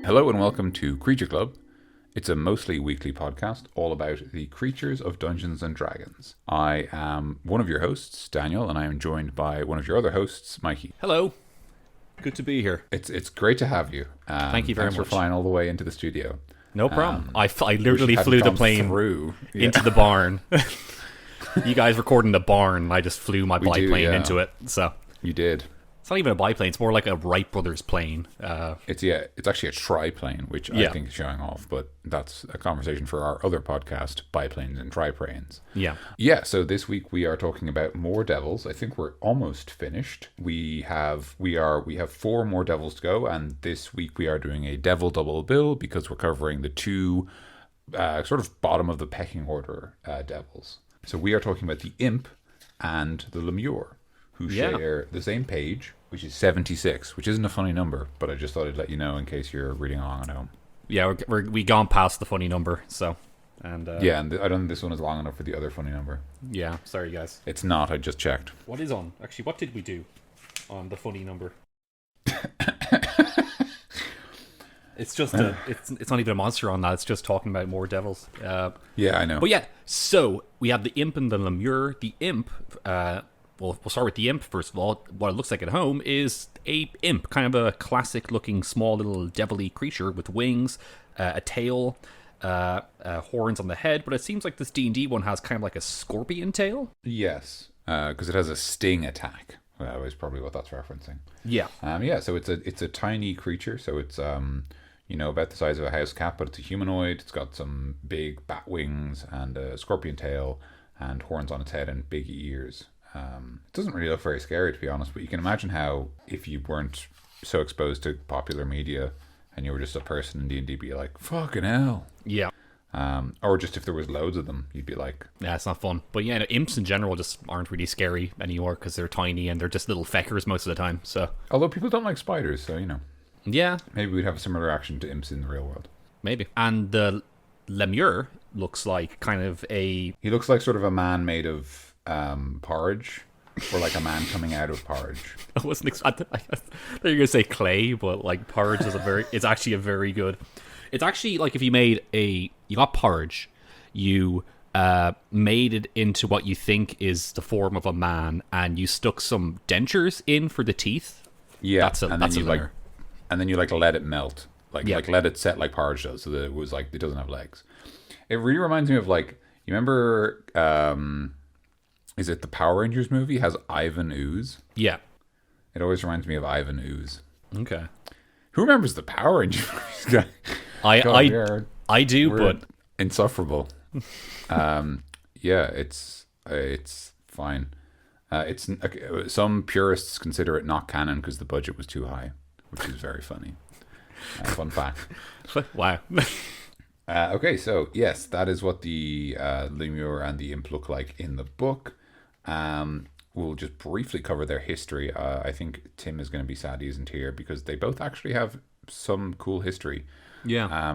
Hello and welcome to Creature Club. It's a mostly weekly podcast all about the creatures of Dungeons and Dragons. I am one of your hosts, Daniel, and I am joined by one of your other hosts, Mikey. Hello. Good to be here. It's great to have you. Thank you very much. Thanks for flying all the way into the studio. No problem. I literally flew the plane Yeah. into the barn. You guys recording the barn. I just flew my biplane into it. So You did. it's not even a biplane. It's more like a Wright Brothers plane. It's actually a triplane, which I think is showing off, but that's a conversation for our other podcast, Biplanes and Triplanes. Yeah. So this week we are talking about more devils. I think we're almost finished. We have 4 more devils to go, and this week we are doing a devil double bill because we're covering the 2 sort of bottom of the pecking order devils. So we are talking about the Imp and the Lemure, who share the same page, which is 76, which isn't a funny number, but I just thought I'd let you know in case you're reading along at home. Yeah, we gone past the funny number, so. And I don't think this one is long enough for the other funny number. Yeah, sorry guys. It's not, I just checked. What is on? Actually, what did we do on the funny number? It's just it's not even a monster on that. It's just talking about more devils. Yeah, I know. But yeah, so we have the Imp and the Lemure. The Imp, we'll start with the Imp first of all. What it looks like at home is a imp, kind of a classic-looking small little devilly creature with wings, a tail, horns on the head. But it seems like this D&D one has kind of like a scorpion tail. Yes, because it has a sting attack. Is probably what that's referencing. Yeah. So it's a tiny creature. So it's about the size of a house cat, but it's a humanoid. It's got some big bat wings and a scorpion tail and horns on its head and big ears. It doesn't really look very scary, to be honest, but you can imagine how if you weren't so exposed to popular media and you were just a person in D&D, be like, fucking hell. Yeah. Or just if there was loads of them, you'd be like... Yeah, it's not fun. But yeah, imps in general just aren't really scary anymore because they're tiny and they're just little feckers most of the time. So, although people don't like spiders, so, Yeah. Maybe we'd have a similar reaction to imps in the real world. Maybe. And the Lemure looks like kind of a... He looks like sort of a man made of porridge, or like a man coming out of porridge. I wasn't expecting... I thought you were going to say clay, but like porridge is it's actually a very good... It's actually like if you made you got porridge, you made it into what you think is the form of a man, and you stuck some dentures in for the teeth. Yeah, that's a Lemure. And then you let it melt, like let it set like porridge does, so that it was like it doesn't have legs. It really reminds me of you remember, is it the Power Rangers movie has Ivan Ooze? Yeah, it always reminds me of Ivan Ooze. Okay, who remembers the Power Rangers movies? I do, we're but insufferable. It's fine. It's some purists consider it not canon because the budget was too high, which is very funny. Fun fact. Wow. Okay, so yes, that is what the Lemure and the Imp look like in the book. We'll just briefly cover their history. I think Tim is going to be sad he isn't here because they both actually have some cool history. Yeah.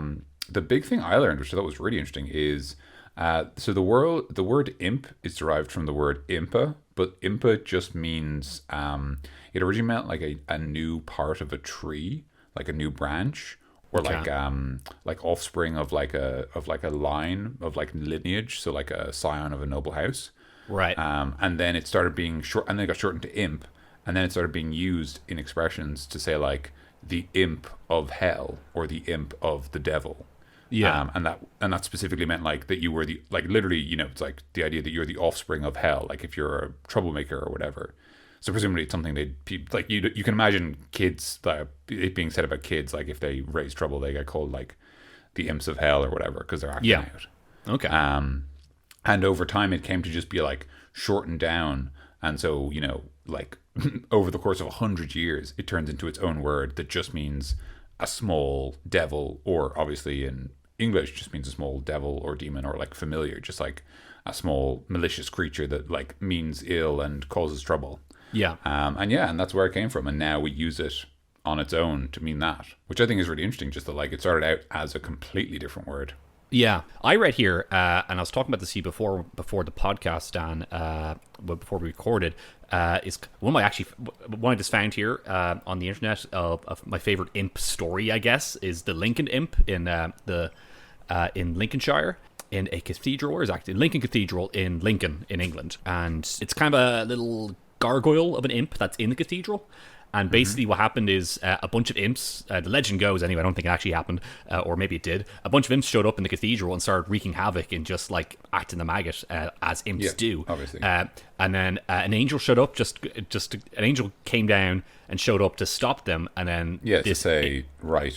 The big thing I learned, which I thought was really interesting, is so the word imp is derived from the word impa, but impa just means it originally meant like a new part of a tree, like a new branch, or like offspring of like a line of like lineage, so like a scion of a noble house. Right. And then it started being short, and then it got shortened to imp, and then it started being used in expressions to say like the imp of hell or the imp of the devil. Yeah. And that specifically meant like that you were the, like literally, it's like the idea that you're the offspring of hell, like if you're a troublemaker or whatever. So presumably it's something like you can imagine kids, it being said about kids, like if they raise trouble, they get called like the imps of hell or whatever because they're acting out. Okay. And over time it came to just be like shortened down, and so like over the course of 100 years, it turns into its own word that just means a small devil, or obviously in English just means a small devil or demon or like familiar, just like a small malicious creature that like means ill and causes trouble. Yeah. And that's where it came from, and now we use it on its own to mean that, which I think is really interesting, just that like it started out as a completely different word. Yeah, I read here, and I was talking about this to you before the podcast, Dan, before we recorded. Is one I just found here on the internet of my favorite imp story, I guess, is the Lincoln imp in in Lincolnshire, in a cathedral, or is actually Lincoln Cathedral in Lincoln in England, and it's kind of a little gargoyle of an imp that's in the cathedral. And basically what happened is a bunch of imps, the legend goes anyway, I don't think it actually happened, or maybe it did, a bunch of imps showed up in the cathedral and started wreaking havoc and just like acting the maggot, as imps do. Obviously. And then an angel showed up, an angel came down and showed up to stop them, and then... Yeah, to say, right.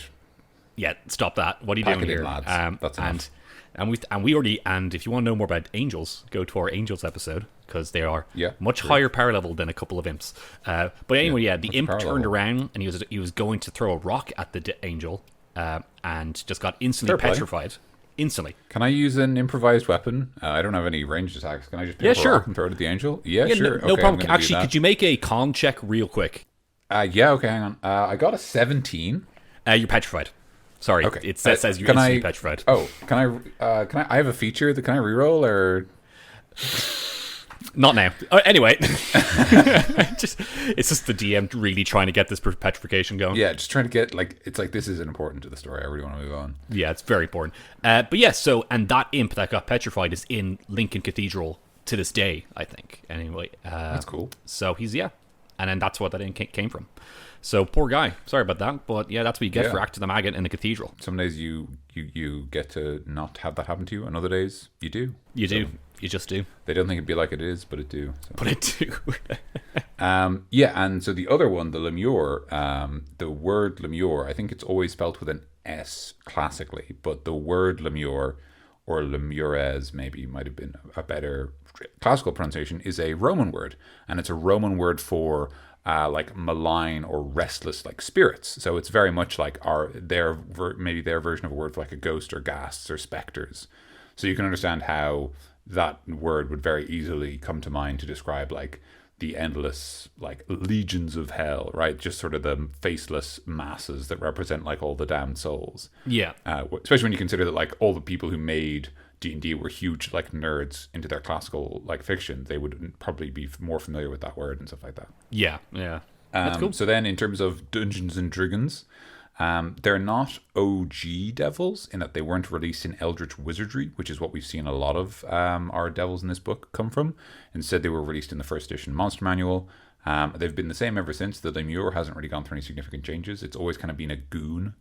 Yeah, stop that. What are you Pack doing it in, here? lads. That's enough. And we already, and if you want to know more about angels, go to our angels episode, because they are much true. higher power level than a couple of imps. But anyway, the imp turned around and he was going to throw a rock at the angel, and just got instantly petrified. Instantly. Can I use an improvised weapon? I don't have any ranged attacks. Can I just pick up a rock and throw it at the angel? Yeah, sure. No problem. Actually, could you make a con check real quick? Yeah, okay, hang on. I got a 17. You're petrified. Sorry, okay. It says you're instantly petrified. Oh, can I have a feature that can I reroll or... Not now. Anyway, it's just the DM really trying to get this petrification going. Yeah, just trying to get it's like this is important to the story. I really want to move on. Yeah, it's very important. But yeah, and that imp that got petrified is in Lincoln Cathedral to this day, I think. Anyway, that's cool. So and then that's what that imp came from. So poor guy. Sorry about that, but yeah, that's what you get for acting the maggot in a cathedral. Some days you get to not have that happen to you, and other days you do. You just do. They don't think it'd be like it is, but it do. So. But it do. Yeah, and so the other one, the Lemure, the word Lemure, I think it's always spelt with an S classically, but the word Lemure, or Lemures maybe might have been a better classical pronunciation, is a Roman word, and it's a Roman word for like malign or restless like spirits. So it's very much like their version of a word for like a ghost or ghasts or specters. So you can understand how that word would very easily come to mind to describe like the endless like legions of hell, right? Just sort of the faceless masses that represent like all the damned souls. Yeah. Especially when you consider that like all the people who made D&D were huge like nerds into their classical like fiction. They would probably be more familiar with that word and stuff like that. Yeah. That's cool. So then in terms of Dungeons and Dragons, they're not OG devils in that they weren't released in Eldritch Wizardry, which is what we've seen a lot of our devils in this book come from. Instead, they were released in the first edition Monster Manual. They've been the same ever since. The Lemure hasn't really gone through any significant changes. It's always kind of been a goon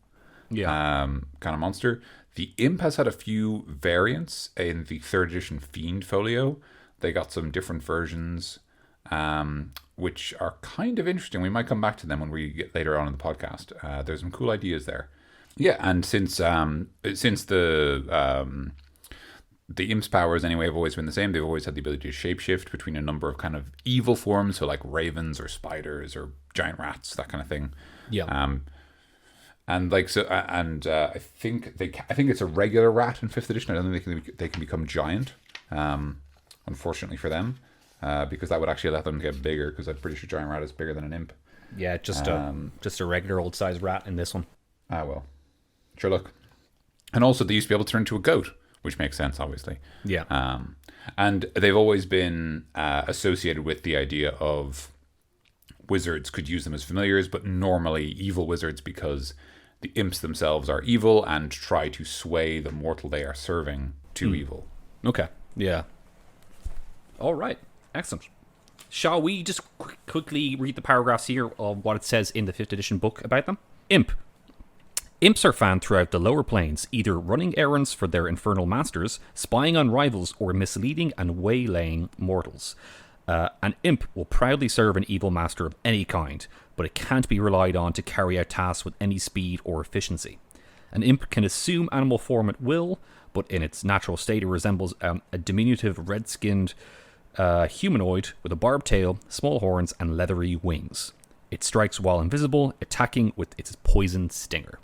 kind of monster. The Imp has had a few variants in the third edition Fiend folio. They got some different versions, which are kind of interesting. We might come back to them when we get later on in the podcast. There's some cool ideas there. Yeah, and since the Imp's powers anyway have always been the same. They've always had the ability to shapeshift between a number of kind of evil forms, so like ravens or spiders or giant rats, that kind of thing. Yeah. And like so, I think it's a regular rat in 5th edition. I don't think they can become giant. Unfortunately for them, because that would actually let them get bigger. Because I'm pretty sure giant rat is bigger than an imp. Yeah, just a regular old size rat in this one. Well, sure. Look, and also they used to be able to turn into a goat, which makes sense, obviously. Yeah. And they've always been associated with the idea of wizards could use them as familiars, but normally evil wizards, because the imps themselves are evil and try to sway the mortal they are serving to evil. Okay. Yeah. All right. Excellent. Shall we just quickly read the paragraphs here of what it says in the 5th edition book about them? Imp. Imps are found throughout the lower planes, either running errands for their infernal masters, spying on rivals, or misleading and waylaying mortals. An imp will proudly serve an evil master of any kind, but it can't be relied on to carry out tasks with any speed or efficiency. An imp can assume animal form at will, but in its natural state it resembles a diminutive red-skinned humanoid with a barbed tail, small horns, and leathery wings. It strikes while invisible, attacking with its poison stinger.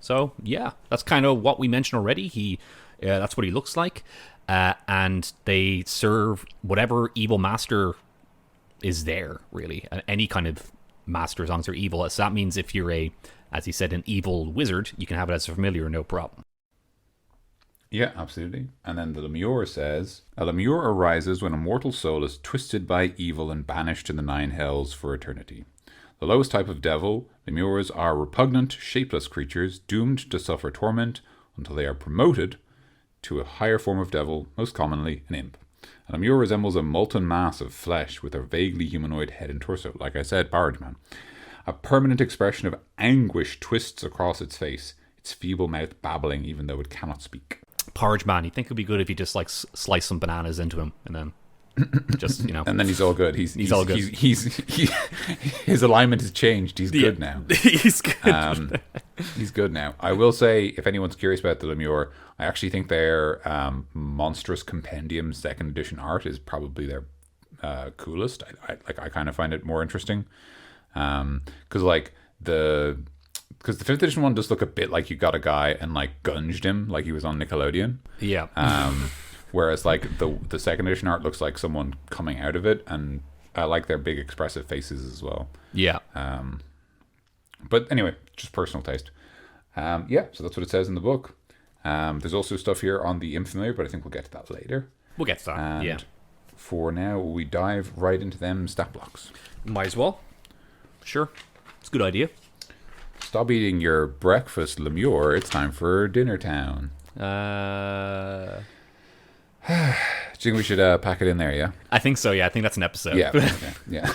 So, yeah, that's kind of what we mentioned already. That's what he looks like. And they serve whatever evil master is there, really. Any kind of master, as long as they're evil. So that means if you're as he said, an evil wizard, you can have it as a familiar, no problem. Yeah, absolutely. And then the Lemure says, a Lemure arises when a mortal soul is twisted by evil and banished to the nine hells for eternity. The lowest type of devil, Lemures are repugnant, shapeless creatures doomed to suffer torment until they are promoted to a higher form of devil, most commonly an imp. A Lemure resembles a molten mass of flesh with a vaguely humanoid head and torso. Like I said, Porridge-man. A permanent expression of anguish twists across its face, its feeble mouth babbling even though it cannot speak. Porridge man, you think it'd be good if you just like slice some bananas into him and then just, and then he's all good. He's all good. His alignment has changed. He's good now. He's good. He's good now. I will say, if anyone's curious about the Lemure, I actually think their Monstrous Compendium second edition art is probably their coolest. I kind of find it more interesting because the fifth edition one does look a bit like you got a guy and like gunged him like he was on Nickelodeon. Yeah. Whereas like the second edition art looks like someone coming out of it, and I like their big expressive faces as well. Yeah. But anyway, just personal taste. So that's what it says in the book. There's also stuff here on the Imp familiar, but I think we'll get to that later. We'll get to that. And for now, we dive right into them stat blocks. Might as well. Sure. It's a good idea. Stop eating your breakfast, Lemure. It's time for dinner town. Do you think we should pack it in there, yeah? I think so, yeah. I think that's an episode. Yeah. Okay. Yeah.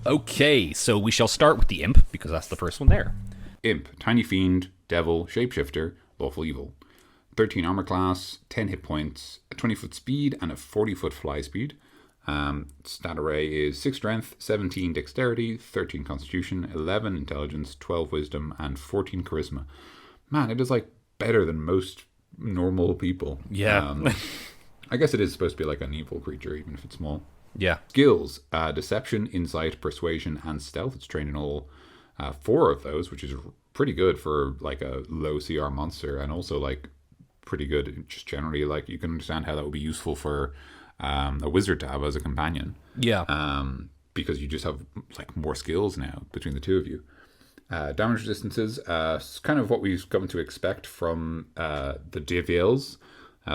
Okay, so we shall start with the Imp, because that's the first one there. Imp, tiny fiend, devil, shapeshifter, lawful evil. 13 armor class, 10 hit points, a 20-foot speed, and a 40-foot fly speed. Stat array is 6 strength, 17 dexterity, 13 constitution, 11 intelligence, 12 wisdom, and 14 charisma. Man, it is like better than most normal people. Yeah. I guess it is supposed to be like an evil creature, even if it's small. Yeah. Skills, deception, insight, persuasion, and stealth. It's trained in all 4 of those, which is pretty good for like a low CR monster, and also like pretty good just generally. Like you can understand how that would be useful for a wizard to have as a companion. Yeah. Because you just have like more skills now between the two of you. Damage resistances, kind of what we've come to expect from the DVLs.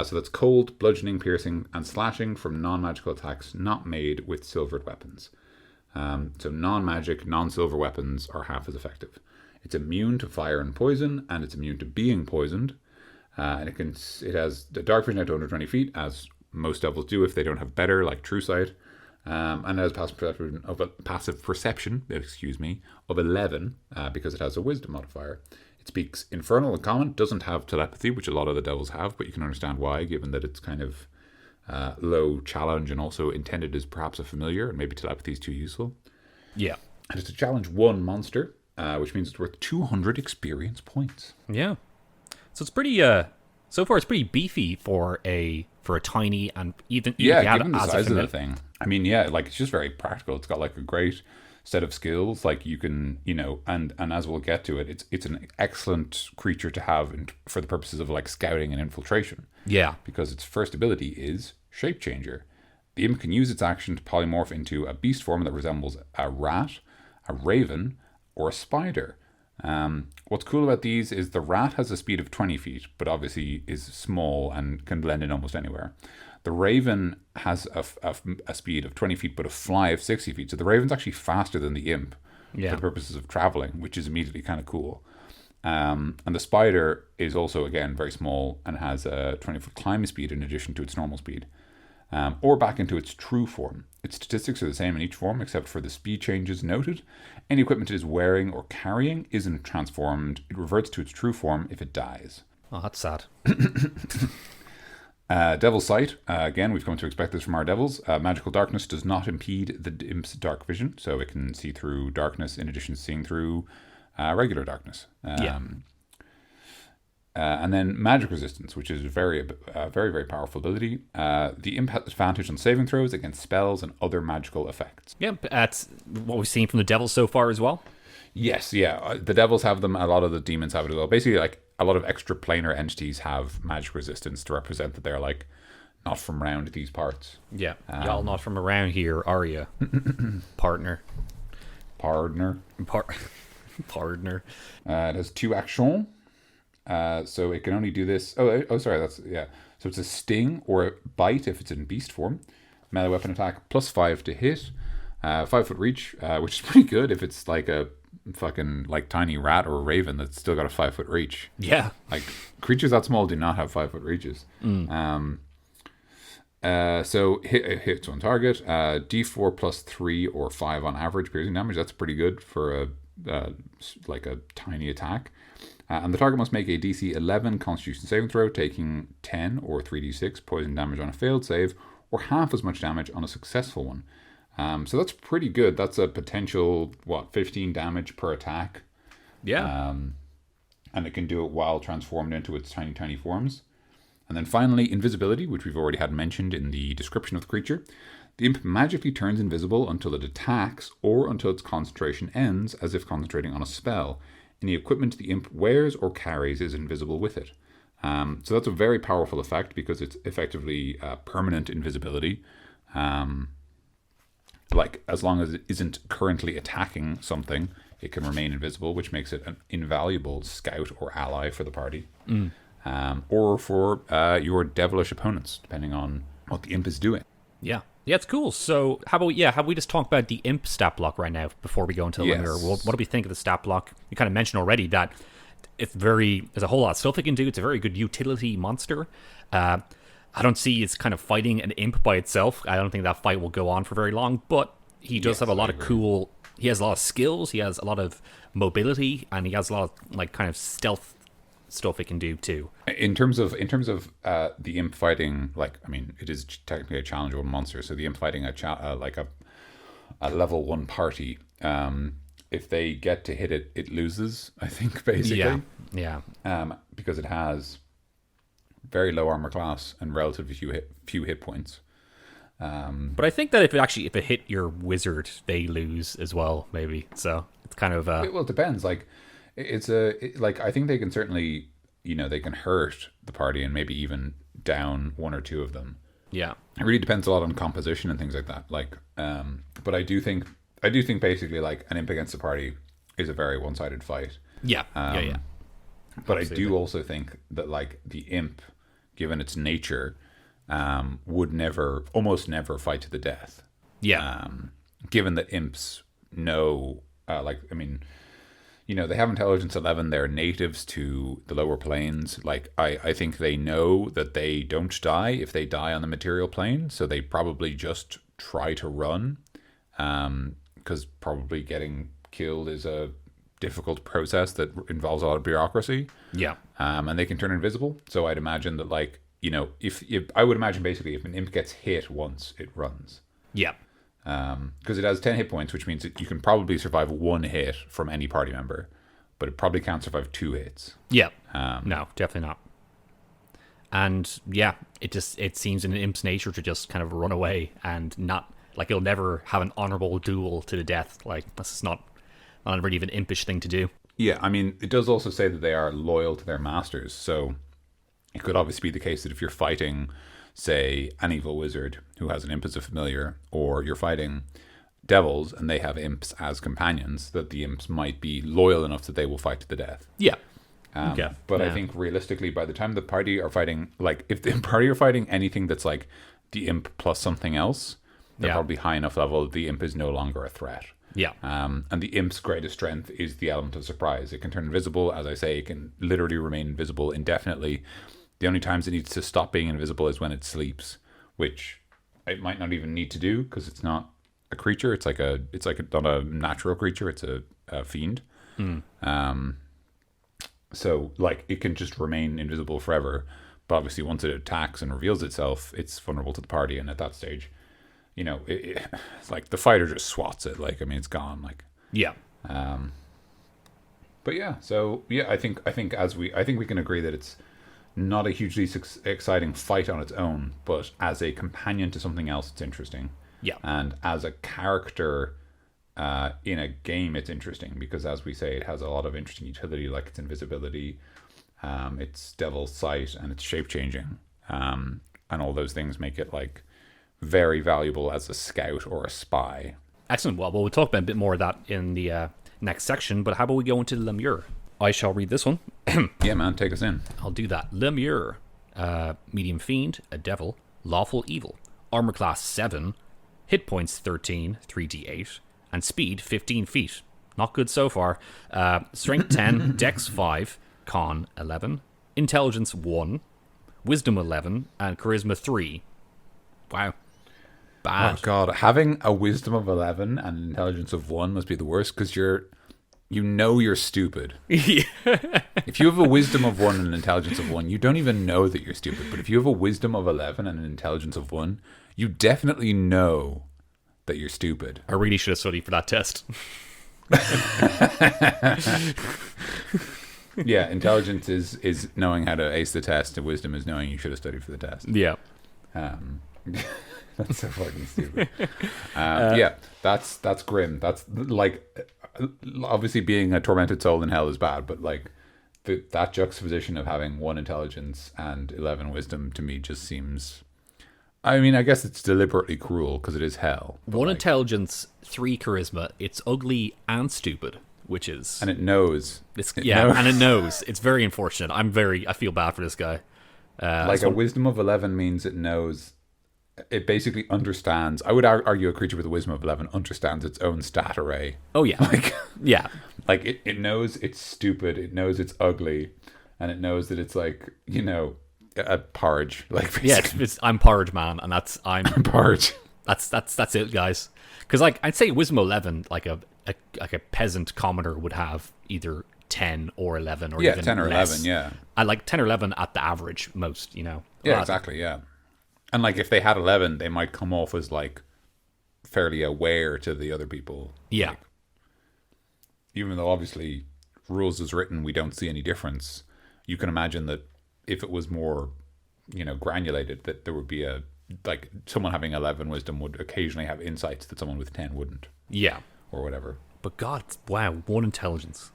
So that's cold, bludgeoning, piercing, and slashing from non-magical attacks not made with silvered weapons. So non-magic, non-silver weapons are half as effective. It's immune to fire and poison, and it's immune to being poisoned. And it has the dark vision out to 120 feet, as most devils do if they don't have better, like true sight. And it has passive perception of 11, because it has a wisdom modifier. It speaks infernal and common, doesn't have telepathy, which a lot of the devils have, but you can understand why, given that it's kind of low challenge and also intended as perhaps a familiar, and maybe telepathy is too useful. Yeah. And it's a challenge 1 monster, which means it's worth 200 experience points. Yeah. So it's pretty so far it's pretty beefy for a tiny, and even given the size of the thing. I mean, like it's just very practical. It's got like a great set of skills. Like you can, and as we'll get to it, it's an excellent creature to have for the purposes of like scouting and infiltration. Yeah. Because its first ability is Shape Changer. The imp can use its action to polymorph into a beast form that resembles a rat, a raven, or a spider. What's cool about these is the rat has a speed of 20 feet, but obviously is small and can blend in almost anywhere. The raven has a speed of 20 feet, but a fly of 60 feet. So the raven's actually faster than the imp for the purposes of traveling, which is immediately kind of cool. And the spider is also, again, very small and has a 20-foot climb speed in addition to its normal speed. Or back into its true form. Its statistics are the same in each form, except for the speed changes noted. Any equipment it is wearing or carrying isn't transformed. It reverts to its true form if it dies. Oh, that's sad. Devil's Sight. Again, we've come to expect this from our devils. Magical darkness does not impede the imp's dark vision, so it can see through darkness in addition to seeing through regular darkness. And then magic resistance, which is a very, very powerful ability. The imp has advantage on saving throws against spells and other magical effects. Yeah, that's what we've seen from the devils so far as well. Yes, yeah. The devils have them. A lot of the demons have it as well. Basically, like a lot of extra planar entities have magic resistance to represent that they're like not from around these parts. Yeah, y'all not from around here, are you, partner? Partner. Partner. It has 2 actions, so it can only do this. Oh, sorry, that's yeah. So it's a sting or a bite if it's in beast form. Melee weapon attack +5 to hit. 5 foot reach, which is pretty good if it's like a fucking like tiny rat or a raven that's still got a 5 foot reach. Yeah, like creatures that small do not have 5 foot reaches. So hits on target. D4 +3 or 5 on average piercing damage. That's pretty good for a like a tiny attack. And the target must make a DC 11 Constitution saving throw, taking 10 or 3d6 poison damage on a failed save, or half as much damage on a successful one. So that's pretty good. That's a potential 15 damage per attack. Yeah. And it can do it while transformed into its tiny forms. And then finally, invisibility, which we've already had mentioned in the description of the creature. The imp magically turns invisible until it attacks or until its concentration ends, as if concentrating on a spell. Any equipment the imp wears or carries is invisible with it. So that's a very powerful effect because it's effectively permanent invisibility. Like, as long as it isn't currently attacking something, it can remain invisible, which makes it an invaluable scout or ally for the party. Or for your devilish opponents, depending on what the imp is doing. Yeah, it's cool. So how about we just talk about the imp stat block right now before we go into the Lemure? What do we think of the stat block? You kind of mentioned already that there's a whole lot of stuff it can do. It's a very good utility monster. I don't see it's kind of fighting an imp by itself. I don't think that fight will go on for very long, but he does have a lot of cool... He has a lot of skills, he has a lot of mobility, and he has a lot of like kind of stealth stuff it can do too. In terms of the imp fighting, like, I mean, it is technically a challenge one monster, so the imp fighting a level 1 party, if they get to hit it, it loses, I think, basically. Yeah. Because it has very low armor class and relatively few hit points. But I think that if it hit your wizard, they lose as well, maybe. So it's kind of well, it depends. Like, I think they can certainly, they can hurt the party and maybe even down 1 or 2 of them. Yeah, it really depends a lot on composition and things like that. Like, but I do think basically like an imp against the party is a very one-sided fight. Yeah. But absolutely. I do also think that like the imp, given its nature, would almost never fight to the death. Yeah. Given that imps know, they have intelligence 11. They're natives to the lower planes. Like, I think they know that they don't die if they die on the material plane. So they probably just try to run, because probably getting killed is a difficult process that involves a lot of bureaucracy. Yeah. And they can turn invisible. So I'd imagine that, like, if I would imagine basically if an imp gets hit once, it runs. Yeah. Because it has 10 hit points, which means that you can probably survive 1 hit from any party member, but it probably can't survive 2 hits. Yeah. No, definitely not. And yeah, it seems in an imp's nature to just kind of run away and not, like, it'll never have an honorable duel to the death. Like, that's not really even an impish thing to do. Yeah, I mean, it does also say that they are loyal to their masters, so it could obviously be the case that if you're fighting, say, an evil wizard who has an imp as a familiar, or you're fighting devils and they have imps as companions, that the imps might be loyal enough that they will fight to the death. Yeah. But I think realistically, by the time the party are fighting, like, if the party are fighting anything that's like the imp plus something else, they're probably high enough level that the imp is no longer a threat. Yeah. And the imp's greatest strength is the element of surprise. It can turn invisible. As I say, it can literally remain invisible indefinitely. The only times it needs to stop being invisible is when it sleeps, which it might not even need to do because it's not a creature. It's not a natural creature. It's a fiend. So, like, it can just remain invisible forever. But obviously, once it attacks and reveals itself, it's vulnerable to the party. And at that stage, it's like the fighter just swats it. Like, I mean, it's gone. Like, yeah. But yeah, so yeah, I think we can agree that it's not a hugely exciting fight on its own, but as a companion to something else, it's interesting. Yeah. And as a character in a game, it's interesting because, as we say, it has a lot of interesting utility, like its invisibility. its devil sight, and its shape changing, and all those things make it like very valuable as a scout or a spy. Excellent. Well, we'll talk about a bit more of that in the next section, but how about we go into Lemure? I shall read this one. Yeah, man, take us in. I'll do that. Lemure, medium fiend, a devil, lawful evil, armor class 7, hit points 13, 3d8, and speed 15 feet. Not good so far. Strength 10, dex 5, con 11, intelligence 1, wisdom 11, and charisma 3. Wow. Bad. Oh god, having a wisdom of 11 and an intelligence of 1 must be the worst, because you're stupid. Yeah. If you have a wisdom of 1 and an intelligence of 1, you don't even know that you're stupid. But if you have a wisdom of 11 and an intelligence of 1, you definitely know that you're stupid. I really should have studied for that test. Yeah, intelligence is knowing how to ace the test, and wisdom is knowing you should have studied for the test. Yeah. That's so fucking stupid. Yeah, that's grim. That's like, obviously being a tormented soul in hell is bad, but like that juxtaposition of having 1 intelligence and 11 wisdom to me just seems, I mean, I guess it's deliberately cruel because it is hell. 1 intelligence, 3 charisma. It's ugly and stupid, which is... And it knows. And it knows. It's very unfortunate. I feel bad for this guy. Like a wisdom of 11 means it knows... It basically understands. I would argue a creature with a wisdom of 11 understands its own stat array. Oh, yeah. Like, yeah. Like, it knows it's stupid. It knows it's ugly. And it knows that it's like, you know, a porridge. Like, basically. Yeah, I'm porridge, man. And I'm porridge. That's it, guys. Because, like, I'd say wisdom 11, like a peasant commoner would have either 10 or 11 or even 10 or less. 11, yeah. I like 10 or 11 at the average, most, you know. Yeah, exactly, yeah. And like if they had 11, they might come off as like fairly aware to the other people. Yeah. Like, even though obviously rules as written, we don't see any difference. You can imagine that if it was more, you know, granulated, that there would be a, like someone having 11 wisdom would occasionally have insights that someone with 10 wouldn't. Yeah. Or whatever. But God, wow, 1 intelligence.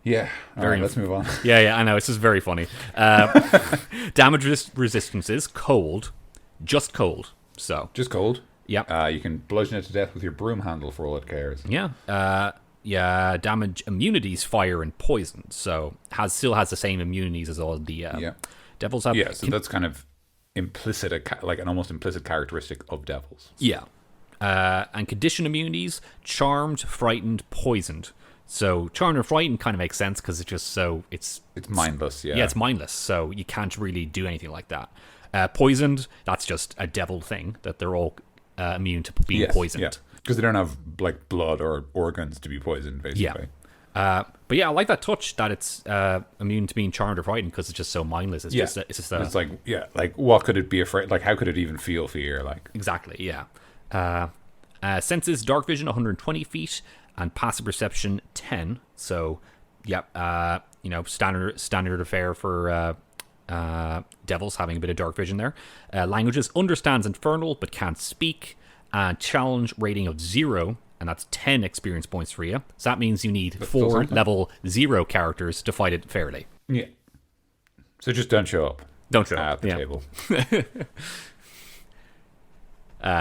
Yeah. All right, let's move on. Yeah, I know. This is very funny. Damage resistances, cold. Just cold. So. Just cold? Yeah. You can bludgeon it to death with your broom handle for all it cares. Yeah. Damage immunities, fire and poison. So still has the same immunities as all the devils have. Yeah, so that's kind of implicit, like an almost implicit characteristic of devils. Yeah. And condition immunities, charmed, frightened, poisoned. So charmed and frightened kind of makes sense because it's just so it's mindless. Yeah, it's mindless. So you can't really do anything like that. Poisoned, that's just a devil thing that they're all immune to being poisoned. Yeah, because they don't have like blood or organs to be poisoned, basically. Yeah. But yeah, I like that touch that it's immune to being charmed or frightened because it's just so mindless. It's just it's like, yeah, like what could it be afraid? Like how could it even feel fear? Like exactly, yeah. Senses dark vision 120 feet and passive perception 10. So yeah, standard affair for devils having a bit of dark vision there. Languages understands infernal but can't speak. Challenge rating of 0. And that's 10 experience points for you. So that means you need 4 level 0 characters to fight it fairly. Yeah. So just don't show up. Don't show up at the table.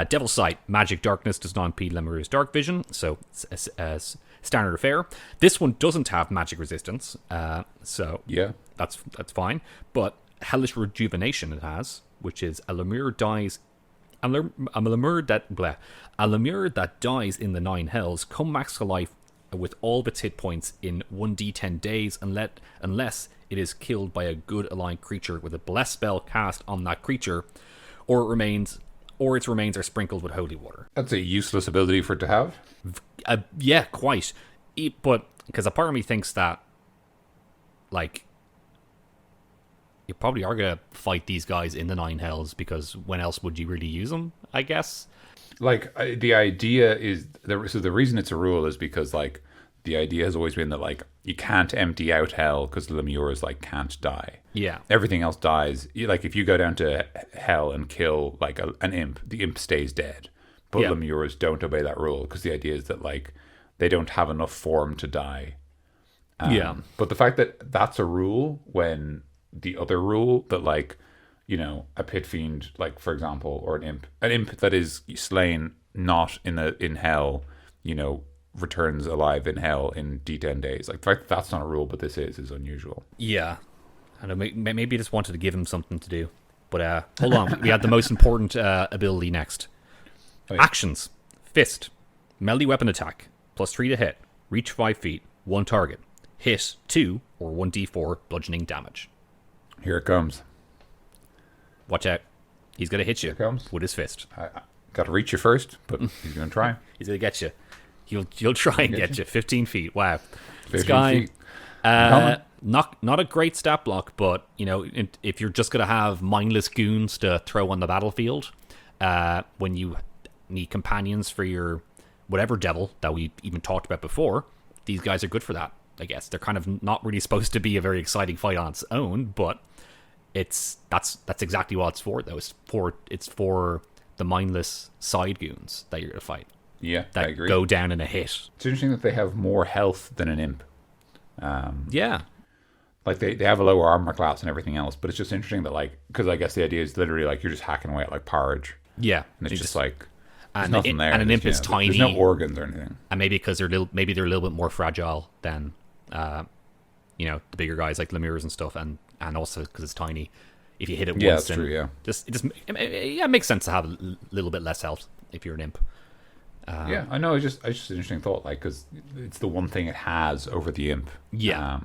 Devil's Sight. Magic darkness does not impede Lemur's dark vision. So it's standard affair. This one doesn't have magic resistance. So yeah, that's fine. But hellish rejuvenation it has, which is a Lemure dies. A Lemure that dies in the 9 hells come max to life with all of its hit points in 1d10 days unless it is killed by a good aligned creature with a bless spell cast on that creature, or its remains are sprinkled with holy water. That's a useless ability for it to have. Yeah, quite. But because a part of me thinks that, like, you probably are going to fight these guys in the 9 hells, because when else would you really use them, I guess? Like, the idea is... So the reason it's a rule is because, like, the idea has always been that, like, you can't empty out hell because the Lemures, like, can't die. Yeah. Everything else dies. Like, if you go down to hell and kill, like, an imp, the imp stays dead. But Lemures don't obey that rule because the idea is that, like, they don't have enough form to die. Yeah. But the fact that that's a rule when the other rule that like, a pit fiend, like for example, or an imp that is slain not in hell, returns alive in hell in D10 days. Like the fact that that's not a rule, but this is unusual. Yeah. And maybe just wanted to give him something to do. But hold on, we had the most important ability next. Oh, yeah. Actions. Fist. Melee weapon attack. +3 to hit. Reach 5 feet. 1 target. Hit 2 or 1d4 bludgeoning damage. Here it comes. Watch out. He's going to hit you Here it comes. with his fist. I got to reach you first, but he's going to try. He's going to get you. He'll try and get you. 15 feet. Wow. 15 This guy, feet. not a great stat block, but if you're just going to have mindless goons to throw on the battlefield, when you need companions for your whatever devil that we even talked about before, these guys are good for that. I guess they're kind of not really supposed to be a very exciting fight on its own, but that's exactly what it's for. Though it's for the mindless side goons that you're going to fight. Yeah, That I agree. go down in a hit. It's interesting that they have more health than an imp. Yeah. Like they have a lower armor class and everything else, but it's just interesting that like, because I guess the idea is literally like you're just hacking away at like porridge, Yeah. and it's just like there's and nothing there. And an There's, imp is tiny. There's no organs or anything. And maybe because they're a little bit more fragile than the bigger guys like lemures and stuff, and also because it's tiny. If you hit it Yeah, once, that's true. Yeah, it makes sense to have a little bit less health if you're an imp. yeah. I know. It's just an interesting thought, like because it's the one thing it has over the imp. Yeah.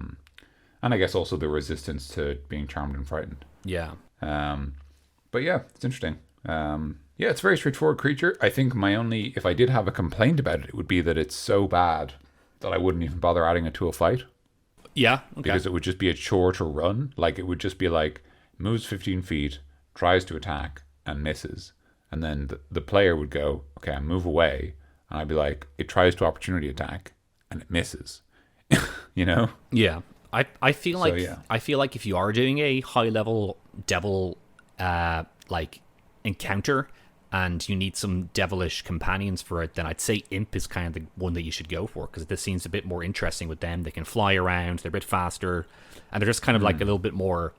And I guess also the resistance to being charmed and frightened. Yeah. But yeah, it's interesting. Yeah, it's a very straightforward creature. I think if I did have a complaint about it, it would be that it's so bad that I wouldn't even bother adding it to a fight. Yeah. Okay. Because it would just be a chore to run. Like it would just be like moves 15 feet, tries to attack and misses, and then the player would go, okay, I move away, and I'd be like, it tries to opportunity attack and it misses. Yeah. I feel like yeah. if you are doing a high level devil like encounter and you need some devilish companions for it, then I'd say imp is kind of the one that you should go for, because this seems a bit more interesting with them. They can fly around, they're a bit faster, and they're just kind of like a little bit more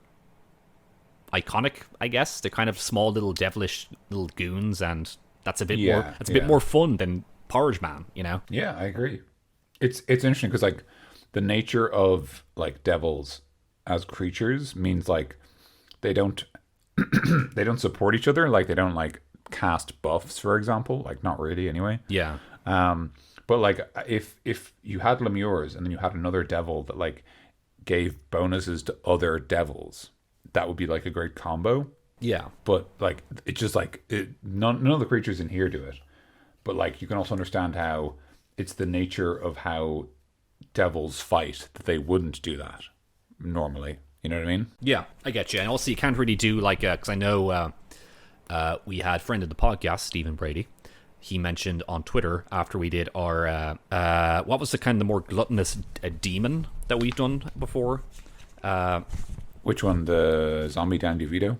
iconic, I guess. They're kind of small little devilish little goons, and that's a bit bit more fun than Porridge Man, Yeah, I agree. It's interesting because like the nature of like devils as creatures means like they don't they don't support each other. Like they don't like cast buffs, for example. Like not really, anyway. Yeah. But like if you had lemures and then you had another devil that like gave bonuses to other devils, that would be like a great combo. Yeah. But like it's just like none of the creatures in here do it. But like you can also understand how it's the nature of how devils fight that they wouldn't do that normally. You know what I mean? Yeah, I get you. And also you can't really do like, because I know we had friend of the podcast, Stephen Brady. He mentioned on Twitter after we did our, what was the kind of the more gluttonous demon that we've done before? Which one? The zombie Dan DeVito?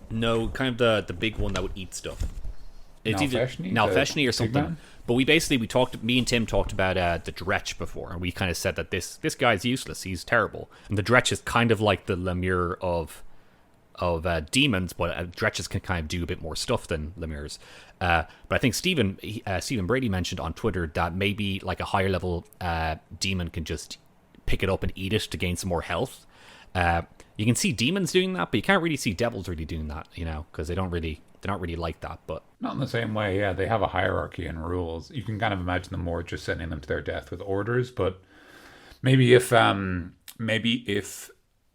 No, kind of the big one that would eat stuff. It's either Nalfeshni? Nalfeshni or something. Man? But me and Tim talked about the Dretch before, and we kind of said that this guy's useless. He's terrible. And the Dretch is kind of like the Lemure of demons, but Dretches can kind of do a bit more stuff than Lemures. But I think Stephen Brady mentioned on Twitter that maybe like a higher level demon can just pick it up and eat it to gain some more health. You can see demons doing that, but you can't really see devils really doing that, because they're not really like that. But Not in the same way, yeah. They have a hierarchy and rules. You can kind of imagine them more just sending them to their death with orders, but maybe if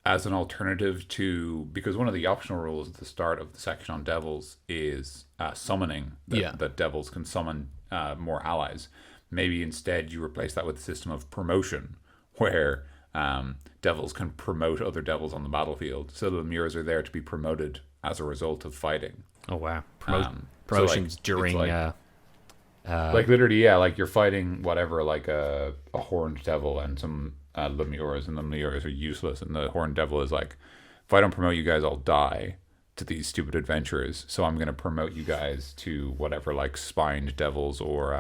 as an alternative to, because one of the optional rules at the start of the section on devils is summoning, that devils can summon more allies. Maybe instead you replace that with a system of promotion, where devils can promote other devils on the battlefield. So the Lemures are there to be promoted as a result of fighting. oh wow, promotions during like literally, yeah, like you're fighting whatever, like a horned devil and some lemures, and the lemures are useless, and the horned devil is like, if I don't promote you guys, I'll die to these stupid adventurers, so I'm going to promote you guys to whatever, like spined devils or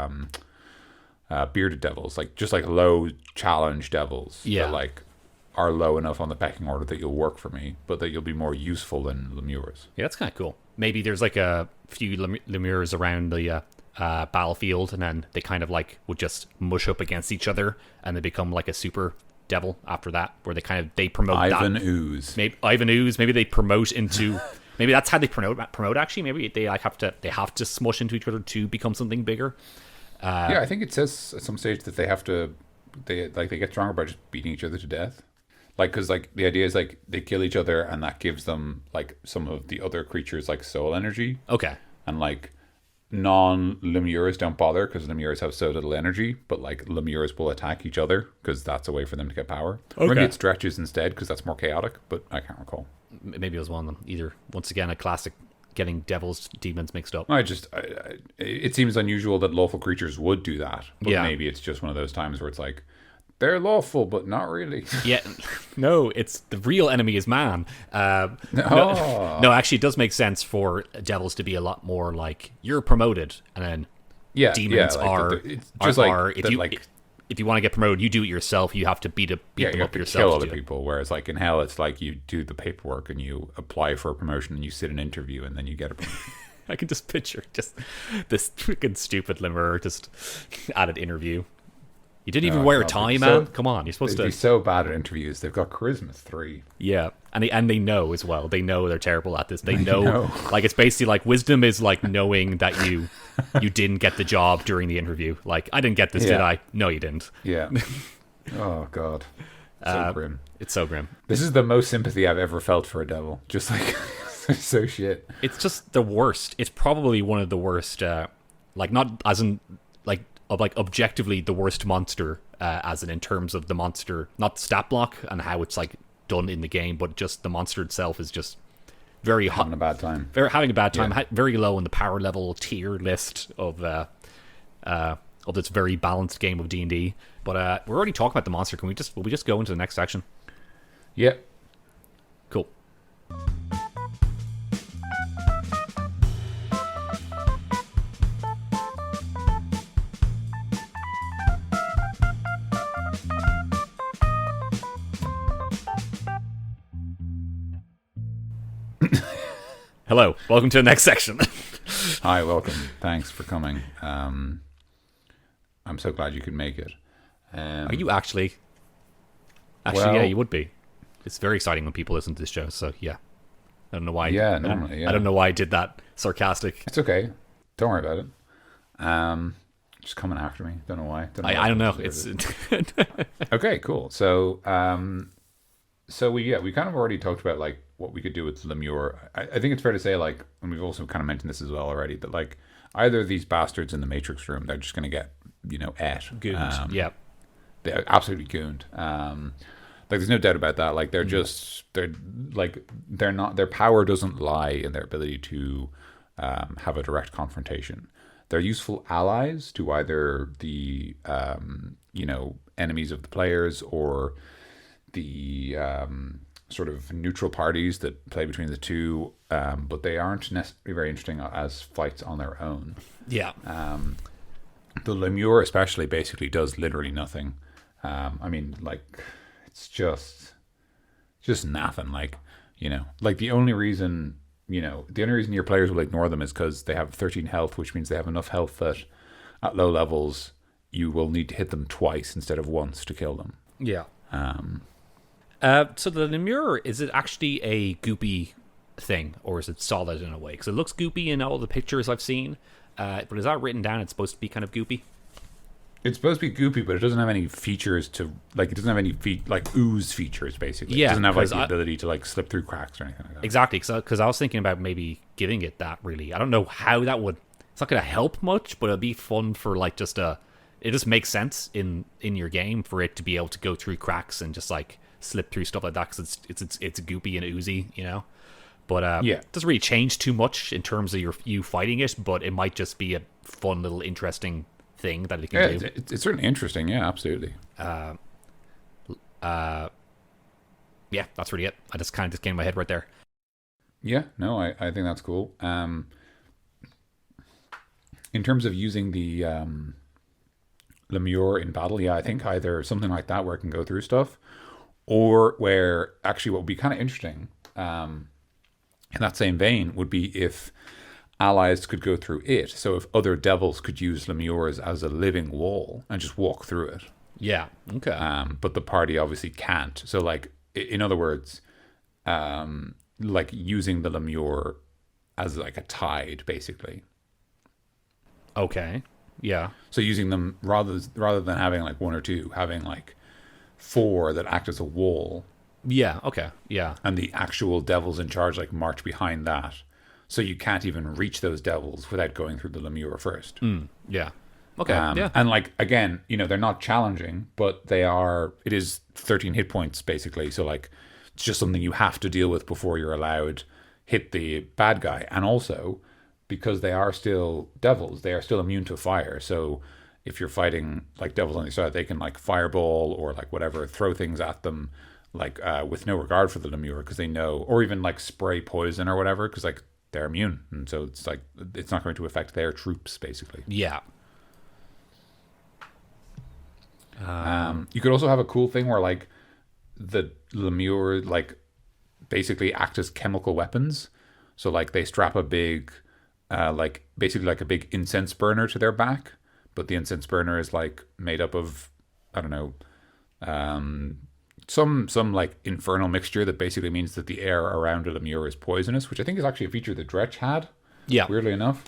bearded devils, like just like low challenge devils Yeah. that like are low enough on the pecking order that you'll work for me, but that you'll be more useful than lemures. Yeah, that's kind of cool. Maybe there's like a few lemures around the battlefield, and then they kind of like would just mush up against each other, and they become like a super devil after that, where they promote Ivan that. Ooze. Maybe Ivan Ooze. Maybe they promote into. Maybe that's how they promote. Actually, maybe they like have to smush into each other to become something bigger. Yeah, I think it says at some stage that they get stronger by just beating each other to death. Like, because like the idea is like they kill each other and that gives them like some of the other creatures like soul energy. Okay. And like non-lemures don't bother because lemures have so little energy, but like lemures will attack each other because that's a way for them to get power. Okay. Maybe it stretches instead because that's more chaotic, but I can't recall. Maybe it was one of them. Either, once again, a classic getting devils, demons mixed up. It seems unusual that lawful creatures would do that, but Yeah. maybe it's just one of those times where it's like they're lawful, but not really. Yeah, no, it's the real enemy is man. Oh. No, actually, it does make sense for devils to be a lot more like you're promoted, and then demons like are it's just like if you want to get promoted, you do it yourself. You have to beat them you up have to yourself. kill other people. Whereas like in hell, it's like you do the paperwork and you apply for a promotion and you sit an interview and then you get a promotion. I can just picture just this freaking stupid lemur just at an interview. You didn't even wear a tie, man. Come on, you're supposed They'd to. be so bad at interviews. They've got charisma 3. Yeah, and they know as well. They know they're terrible at this. They know. know. Like it's basically like wisdom is like knowing that you didn't get the job during the interview. Like I didn't get this, did I? No, you didn't. Yeah. Oh god. So grim. It's so grim. This is the most sympathy I've ever felt for a devil. Just like so shit. It's just the worst. It's probably one of the worst. Like not as in like objectively the worst monster, as in terms of the monster, not stat block and how it's like done in the game, but just the monster itself is just very hot. Having a bad time. Having a bad time. Yeah. Very low in the power level tier list of this very balanced game of D&D. But we're already talking about the monster. Will we just go into the next section? Yeah. Cool. Hello, welcome to the next section. Hi, welcome. Thanks for coming. I'm so glad you could make it. Are you actually? Actually, Well- yeah, you would be. It's very exciting when people listen to this show. So yeah, I don't know why. Yeah, normally, yeah. I don't know why I did that sarcastic. It's okay. Don't worry about it. Just coming after me. Don't know why. I don't know. why. It's Okay, cool. So we kind of already talked about like what we could do with Lemure. I think it's fair to say like, and we've also kind of mentioned this as well already, that like either of these bastards in the Matrix room, they're just going to get good. Yeah. they're absolutely gooned. Like there's no doubt about that. Like they're not, their power doesn't lie in their ability to have a direct confrontation. They're useful allies to either the enemies of the players or the sort of neutral parties that play between the two, but they aren't necessarily very interesting as fights on their own. Yeah. The Lemure especially basically does literally nothing. I mean, like, it's just nothing. Like, like the only reason your players will ignore them is because they have 13 health, which means they have enough health that at low levels you will need to hit them twice instead of once to kill them. Yeah. So the Lemure, is it actually a goopy thing, or is it solid in a way? Because it looks goopy in all the pictures I've seen. But is that written down? It's supposed to be kind of goopy. It's supposed to be goopy, but it doesn't have any features to like. It doesn't have any like ooze features. Basically, Yeah, it doesn't have like 'cause the ability to like slip through cracks or anything like that. Exactly, because I was thinking about maybe giving it that. Really, I don't know how that would. It's not going to help much, but it'd be fun for like just a. It just makes sense in your game for it to be able to go through cracks and just like slip through stuff like that because it's goopy and oozy, But Yeah. it doesn't really change too much in terms of you fighting it, but it might just be a fun little interesting thing that it can do. It's certainly interesting. Yeah, absolutely. Yeah, that's really it. I just kind of just came in my head right there. Yeah, no, I think that's cool. In terms of using the Lemure in battle. Yeah, I think either something like that where it can go through stuff, or where actually what would be kind of interesting in that same vein would be if allies could go through it. So if other devils could use Lemures as a living wall and just walk through it. Yeah. Okay. But the party obviously can't. So like, in other words, like using the Lemure as like a tide, basically. Okay. Yeah. So using them rather than having like one or two, having like four that act as a wall, Yeah. Okay. Yeah. and the actual devils in charge like march behind that. So you can't even reach those devils without going through the Lemure first. Yeah. Okay. Yeah. And like again, they're not challenging, but they are. It is 13 hit points basically. So like, it's just something you have to deal with before you're allowed hit the bad guy. And also, because they are still devils, they are still immune to fire. So if you're fighting like devils on the side, they can like fireball or like whatever, throw things at them, like with no regard for the Lemure because they know, or even like spray poison or whatever because like they're immune, and so it's like it's not going to affect their troops basically. Yeah. You could also have a cool thing where like the Lemure like basically act as chemical weapons. So like they strap a big like basically like a big incense burner to their back, but the incense burner is like made up of, I don't know, some like infernal mixture that basically means that the air around a Lemure is poisonous, which I think is actually a feature that Dretch had. Yeah. Weirdly enough.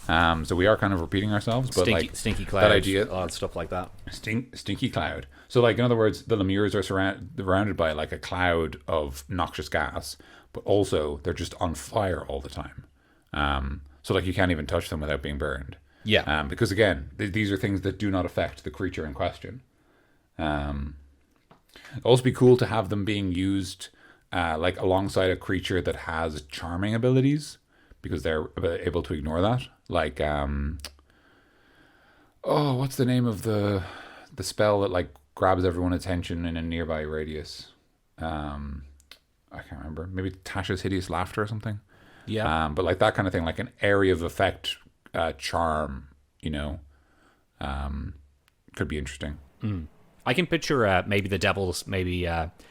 So we are kind of repeating ourselves, but Stinky cloud, that idea, stuff like that. stinky cloud. So like in other words, the Lemures are surrounded by like a cloud of noxious gas, but also they're just on fire all the time. So like you can't even touch them without being burned. Yeah. Because again, these are things that do not affect the creature in question. It'd also be cool to have them being used like alongside a creature that has charming abilities, because they're able to ignore that. Like, what's the name of the spell that like grabs everyone's attention in a nearby radius? I can't remember. Maybe Tasha's Hideous Laughter or something. Yeah. But like that kind of thing, like an area of effect charm, could be interesting. I can picture maybe the devils maybe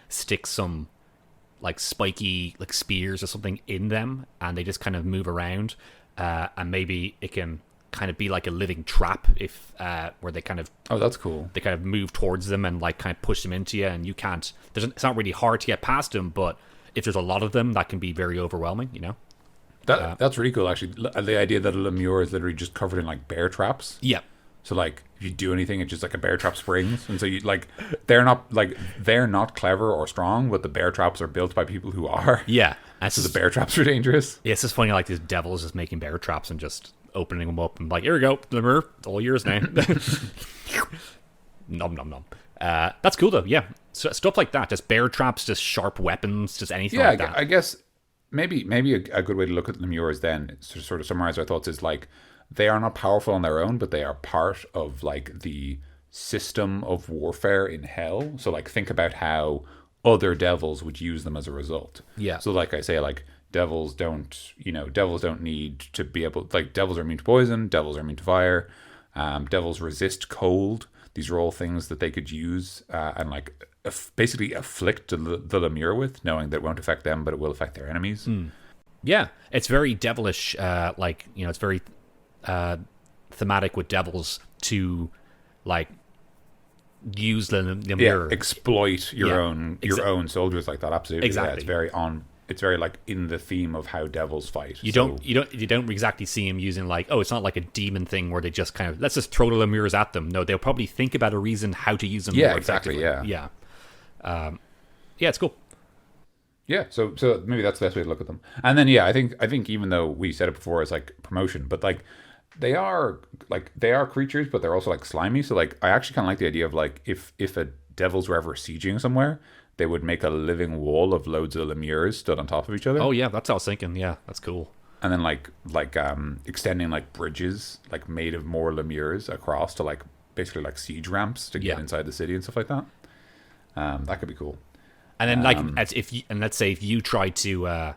stick some like spiky like spears or something in them, and they just kind of move around, and maybe it can kind of be like a living trap if where they kind of That's cool. they kind of move towards them and like kind of push them into you, and you can't. It's not really hard to get past them, but if there's a lot of them, that can be very overwhelming. That's really cool, actually. The idea that a Lemure is literally just covered in like bear traps. Yeah. So like if you do anything, it's just like a bear trap springs, and so you like they're not clever or strong, but the bear traps are built by people who are. Yeah. So the bear traps are dangerous. Yeah, it's just funny, like these devils just making bear traps and just opening them up and like, here we go, Lemure, it's all yours now. Nom nom nom. That's cool though. Yeah, so stuff like that, just bear traps, just sharp weapons, just anything like that. I guess maybe a good way to look at the Lemures then, to sort of summarize our thoughts, is like they are not powerful on their own, but they are part of like the system of warfare in hell. So like think about how other devils would use them as a result. Yeah. So like I say, like devils don't need to be able, like devils are immune to poison, devils are immune to fire, devils resist cold. These are all things that they could use and like basically afflict the Lemure with, knowing that it won't affect them, but it will affect their enemies. Yeah, it's very devilish. It's very thematic with devils to like use the Lemure. Exploit your own soldiers like that. Absolutely, Exactly. Yeah, it's very like in the theme of how devils fight. You don't exactly see him using like, it's not like a demon thing where they just kind of let's just throw the Lemures at them. No, they'll probably think about a reason how to use them. Yeah, more exactly. effectively. Yeah. Yeah, it's cool. Yeah, so maybe that's the best way to look at them. And then I think even though we said it before as like promotion, but like they are creatures, but they're also like slimy. So like I actually kind of like the idea of like if a devils were ever sieging somewhere, they would make a living wall of loads of Lemures stood on top of each other. Oh yeah, that's what I was thinking. Yeah, that's cool. And then like extending like bridges like made of more Lemures across to like basically like siege ramps to get inside the city and stuff like that. That could be cool. And then let's say if you try to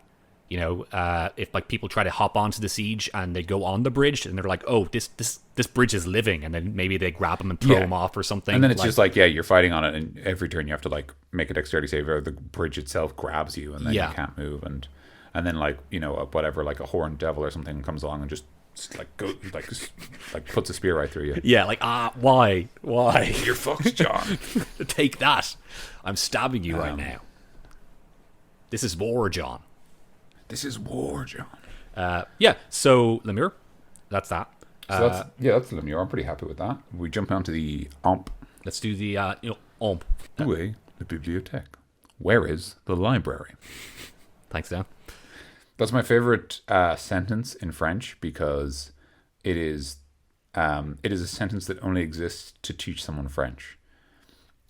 if like people try to hop onto the siege and they go on the bridge and they're like, oh, this bridge is living, and then maybe they grab them and throw them off or something. And then it's just like, you're fighting on it, and every turn you have to like make a dexterity save, or the bridge itself grabs you, and then you can't move, and then like whatever, like a horned devil or something comes along and just puts a spear right through you. Yeah, like why? You're fucked, John. Take that! I'm stabbing you right now. This is war, John. This is war, John. So Lemure, that's that. So that's Lemure. I'm pretty happy with that. We jump onto the Imp. Let's do the Imp. Où est la bibliothèque? Where is the library? Thanks, Dan. That's my favorite sentence in French, because it is a sentence that only exists to teach someone French.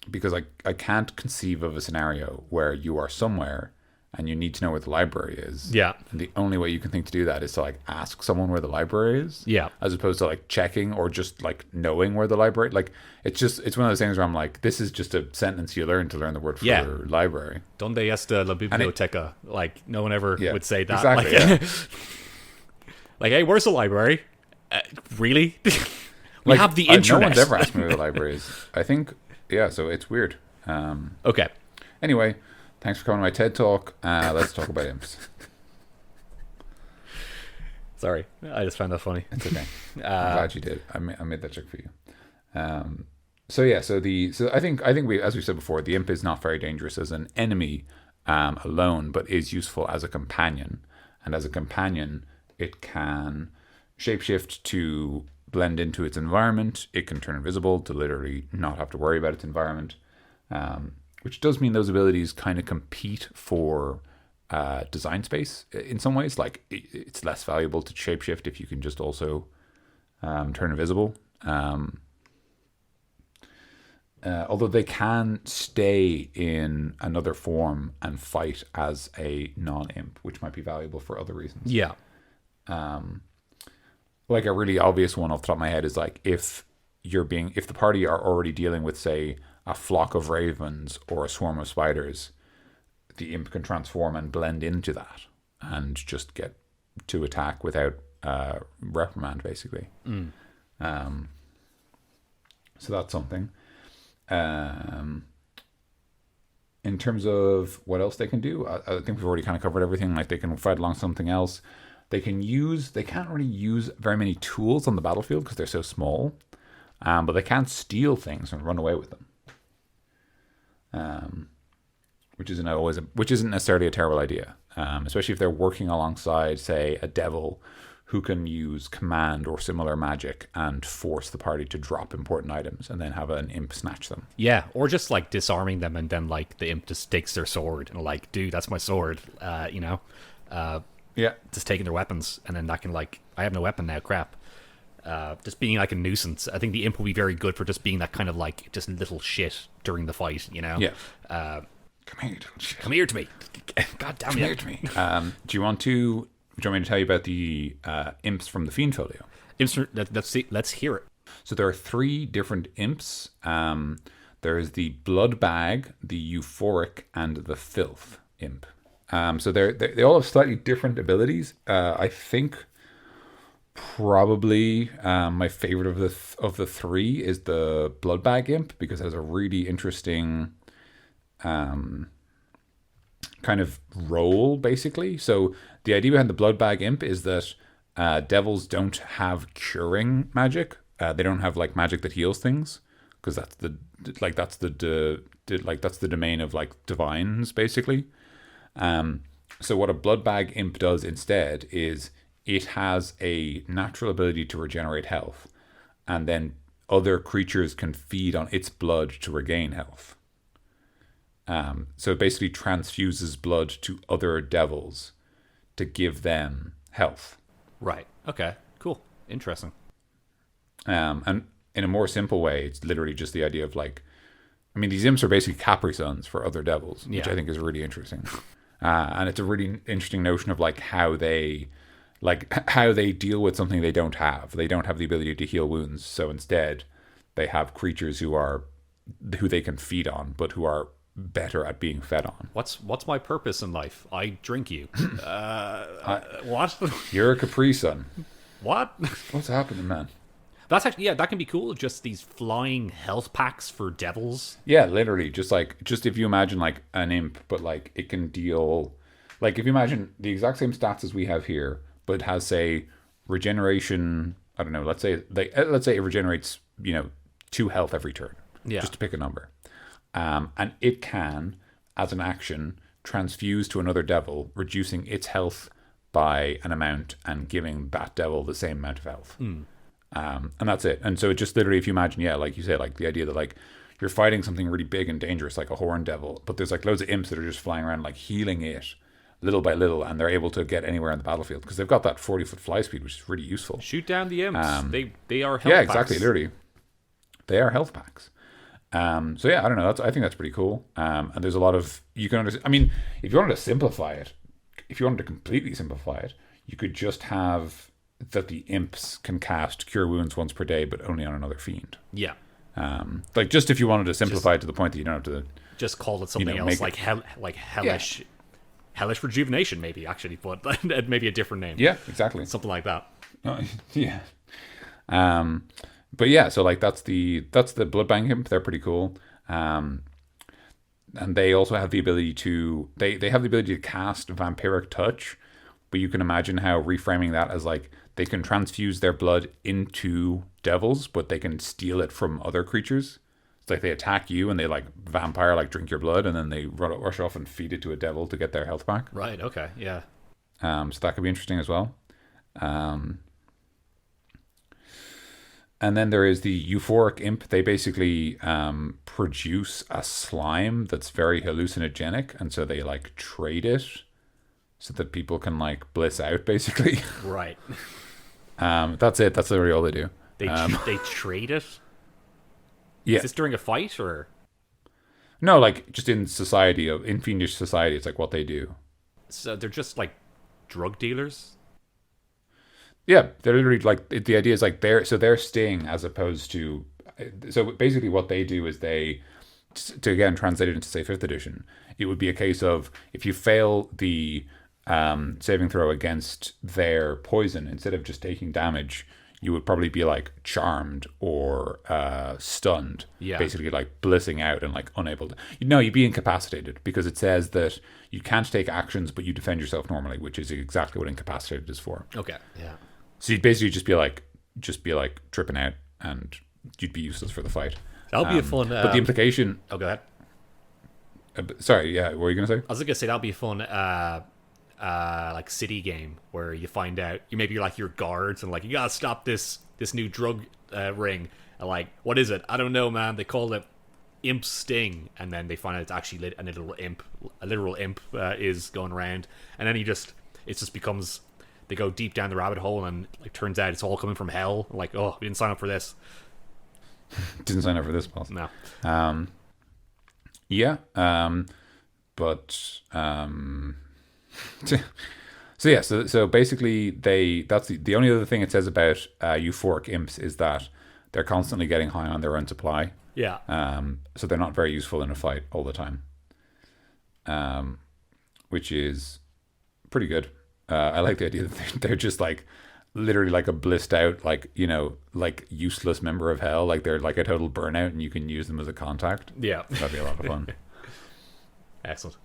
Because I can't conceive of a scenario where you are somewhere and you need to know where the library is. Yeah. And the only way you can think to do that is to like ask someone where the library is. Yeah. As opposed to like checking or just like knowing where the library. Like it's one of those things where I'm like, this is just a sentence you learn to learn the word for library. Donde está la biblioteca? Like no one ever would say that. Exactly. Like, like, hey, where's the library? Really? We have the internet. No one's ever asked me where the library is. I think, so it's weird. Okay. Anyway, thanks for coming to my TED Talk. Let's talk about imps. Sorry, I just found that funny. It's okay. I'm glad you did. I made that joke for you. So I think we, as we said before, the imp is not very dangerous as an enemy alone, but is useful as a companion. And as a companion, it can shapeshift to blend into its environment. It can turn invisible to literally not have to worry about its environment. Which does mean those abilities kind of compete for design space in some ways. Like it's less valuable to shapeshift if you can just also turn invisible. Although they can stay in another form and fight as a non-imp, which might be valuable for other reasons. Yeah. Like a really obvious one off the top of my head is like if the party are already dealing with, say, a flock of ravens or a swarm of spiders, the imp can transform and blend into that and just get to attack without reprimand, basically. So that's something. In terms of what else they can do, I think we've already kind of covered everything. Like they can fight along something else. They can't really use very many tools on the battlefield because they're so small. But they can steal things and run away with them. Which isn't necessarily a terrible idea, especially if they're working alongside, say, a devil who can use command or similar magic and force the party to drop important items and then have an imp snatch them. Yeah, or just like disarming them and then like the imp just takes their sword and like, dude, that's my sword, just taking their weapons, and then that can like, I have no weapon now, crap. Just being like a nuisance. I think the imp will be very good for just being that kind of like just little shit during the fight, Yeah. Come here, little shit. Come here to me. God damn Come it. here to me. Do you want me to tell you about the imps from the Fiend Folio? Let's hear it. So there are 3 different imps. There is the Blood Bag, the Euphoric, and the Filth imp. So they all have slightly different abilities. I think probably my favorite of the 3 is the Blood Bag imp, because it has a really interesting kind of role, basically. So the idea behind the Blood Bag imp is that devils don't have curing magic. They don't have like magic that heals things, because that's the domain of like divines, basically. So what a Blood Bag imp does instead is it has a natural ability to regenerate health, and then other creatures can feed on its blood to regain health. So it basically transfuses blood to other devils to give them health. Right. Okay. Cool. Interesting. And in a more simple way, it's literally just the idea of like, I mean, these imps are basically Capri Suns for other devils, which I think is really interesting. And it's a really interesting notion of like how they deal with something they don't have. They don't have the ability to heal wounds, so instead they have creatures who they can feed on, but who are better at being fed on. What's my purpose in life? I drink you. What? You're a Capri Sun. What? What's happening, man? That's actually, yeah, that can be cool. Just these flying health packs for devils. Yeah, literally, just if you imagine like an imp, but like it can deal, like if you imagine the exact same stats as we have here, but it has say regeneration. I don't know. Let's say it regenerates 2 health every turn. Yeah. Just to pick a number, and it can, as an action, transfuse to another devil, reducing its health by an amount and giving that devil the same amount of health. And that's it. And so it just literally, if you imagine, yeah, like you say, like the idea that like you're fighting something really big and dangerous, like a horned devil, but there's like loads of imps that are just flying around, like healing it little by little, and they're able to get anywhere on the battlefield because they've got that 40-foot fly speed, which is really useful. Shoot down the imps. They are health Yeah, packs. exactly. Literally, they are health packs. So yeah, I don't know. I think that's pretty cool. And there's a lot of you can understand. I mean, if you wanted to simplify it, if you wanted to completely simplify it, you could just have that the imps can cast Cure Wounds once per day, but only on another fiend. Yeah. Like just if you wanted to simplify it to the point that you don't have to just call it something else, like hellish, hellish rejuvenation, maybe actually, but maybe a different name. Yeah, exactly. Something like that. Yeah. But yeah, so like that's the Bloodbang imp. They're pretty cool. And they also have the ability to they have the ability to cast Vampiric Touch, but you can imagine how reframing that as like they can transfuse their blood into devils, but they can steal it from other creatures. It's like they attack you and they like vampire, like drink your blood, and then they rush off and feed it to a devil to get their health back. Right. Okay. Yeah. So that could be interesting as well. And then there is the Euphoric Imp. They basically produce a slime that's very hallucinogenic, and so they like trade it so that people can like bliss out, basically. Right. That's it. That's literally all they do. They trade it? Yeah. Is this during a fight or? No, like just in society, in fiendish society, it's like what they do. So they're just like drug dealers? Yeah, they're literally like the idea is like they're sting as opposed to. So basically, what they do is they, to again translate it into say 5th edition, it would be a case of if you fail the saving throw against their poison, instead of just taking damage, you would probably be like charmed or stunned. Yeah. Basically like blissing out and like unable to. No, you'd be incapacitated because it says that you can't take actions, but you defend yourself normally, which is exactly what incapacitated is for. Okay. Yeah. So you'd basically just be like tripping out, and you'd be useless for the fight. That'll be a fun. But the implication. Oh, go ahead. Sorry, yeah. What were you gonna say? I was gonna say that'll be a fun, like city game where you find out you're like your guards and like you gotta stop this new drug ring. And like, what is it? I don't know, man. They call it Imp Sting, and then they find out it's actually a literal imp is going around, and then it just becomes. They go deep down the rabbit hole, and like turns out it's all coming from hell. Like, oh, we didn't sign up for this. Didn't sign up for this, boss. No. Yeah. So yeah. So basically, that's the only other thing it says about euphoric imps is that they're constantly getting high on their own supply. Yeah. So they're not very useful in a fight all the time. Which is pretty good. I like the idea that they're just like literally like a blissed out, like, like useless member of hell. Like they're like a total burnout and you can use them as a contact. Yeah. That'd be a lot of fun. Excellent.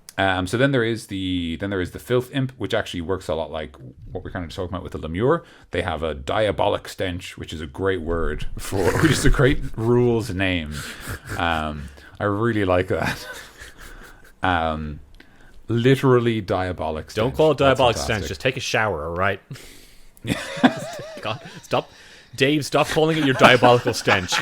So then there is the filth imp, which actually works a lot like what we're kind of just talking about with the lemure. They have a diabolic stench, which is a great word which is a great rules name. I really like that. Literally diabolic stench. Don't call it diabolic stench. Just take a shower, all right? God, stop. Dave, stop calling it your diabolical stench.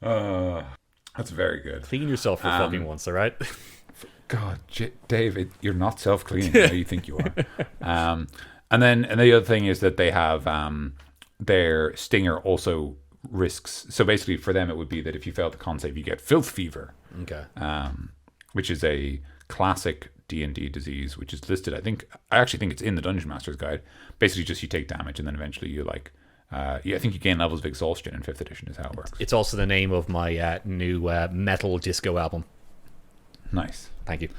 That's very good. Clean yourself for fucking once, all right? God, Dave, you're not self-cleaning. I know you think you are. And the other thing is that they have their stinger also risks. So basically, for them, it would be that if you fail the con save, you get filth fever. Okay. Which is a classic D&D disease, which is listed. I actually think it's in the Dungeon Master's Guide. Basically, just you take damage and then eventually you like I think you gain levels of exhaustion in 5th edition is how it works. It's also the name of my new metal disco album. Nice. Thank you.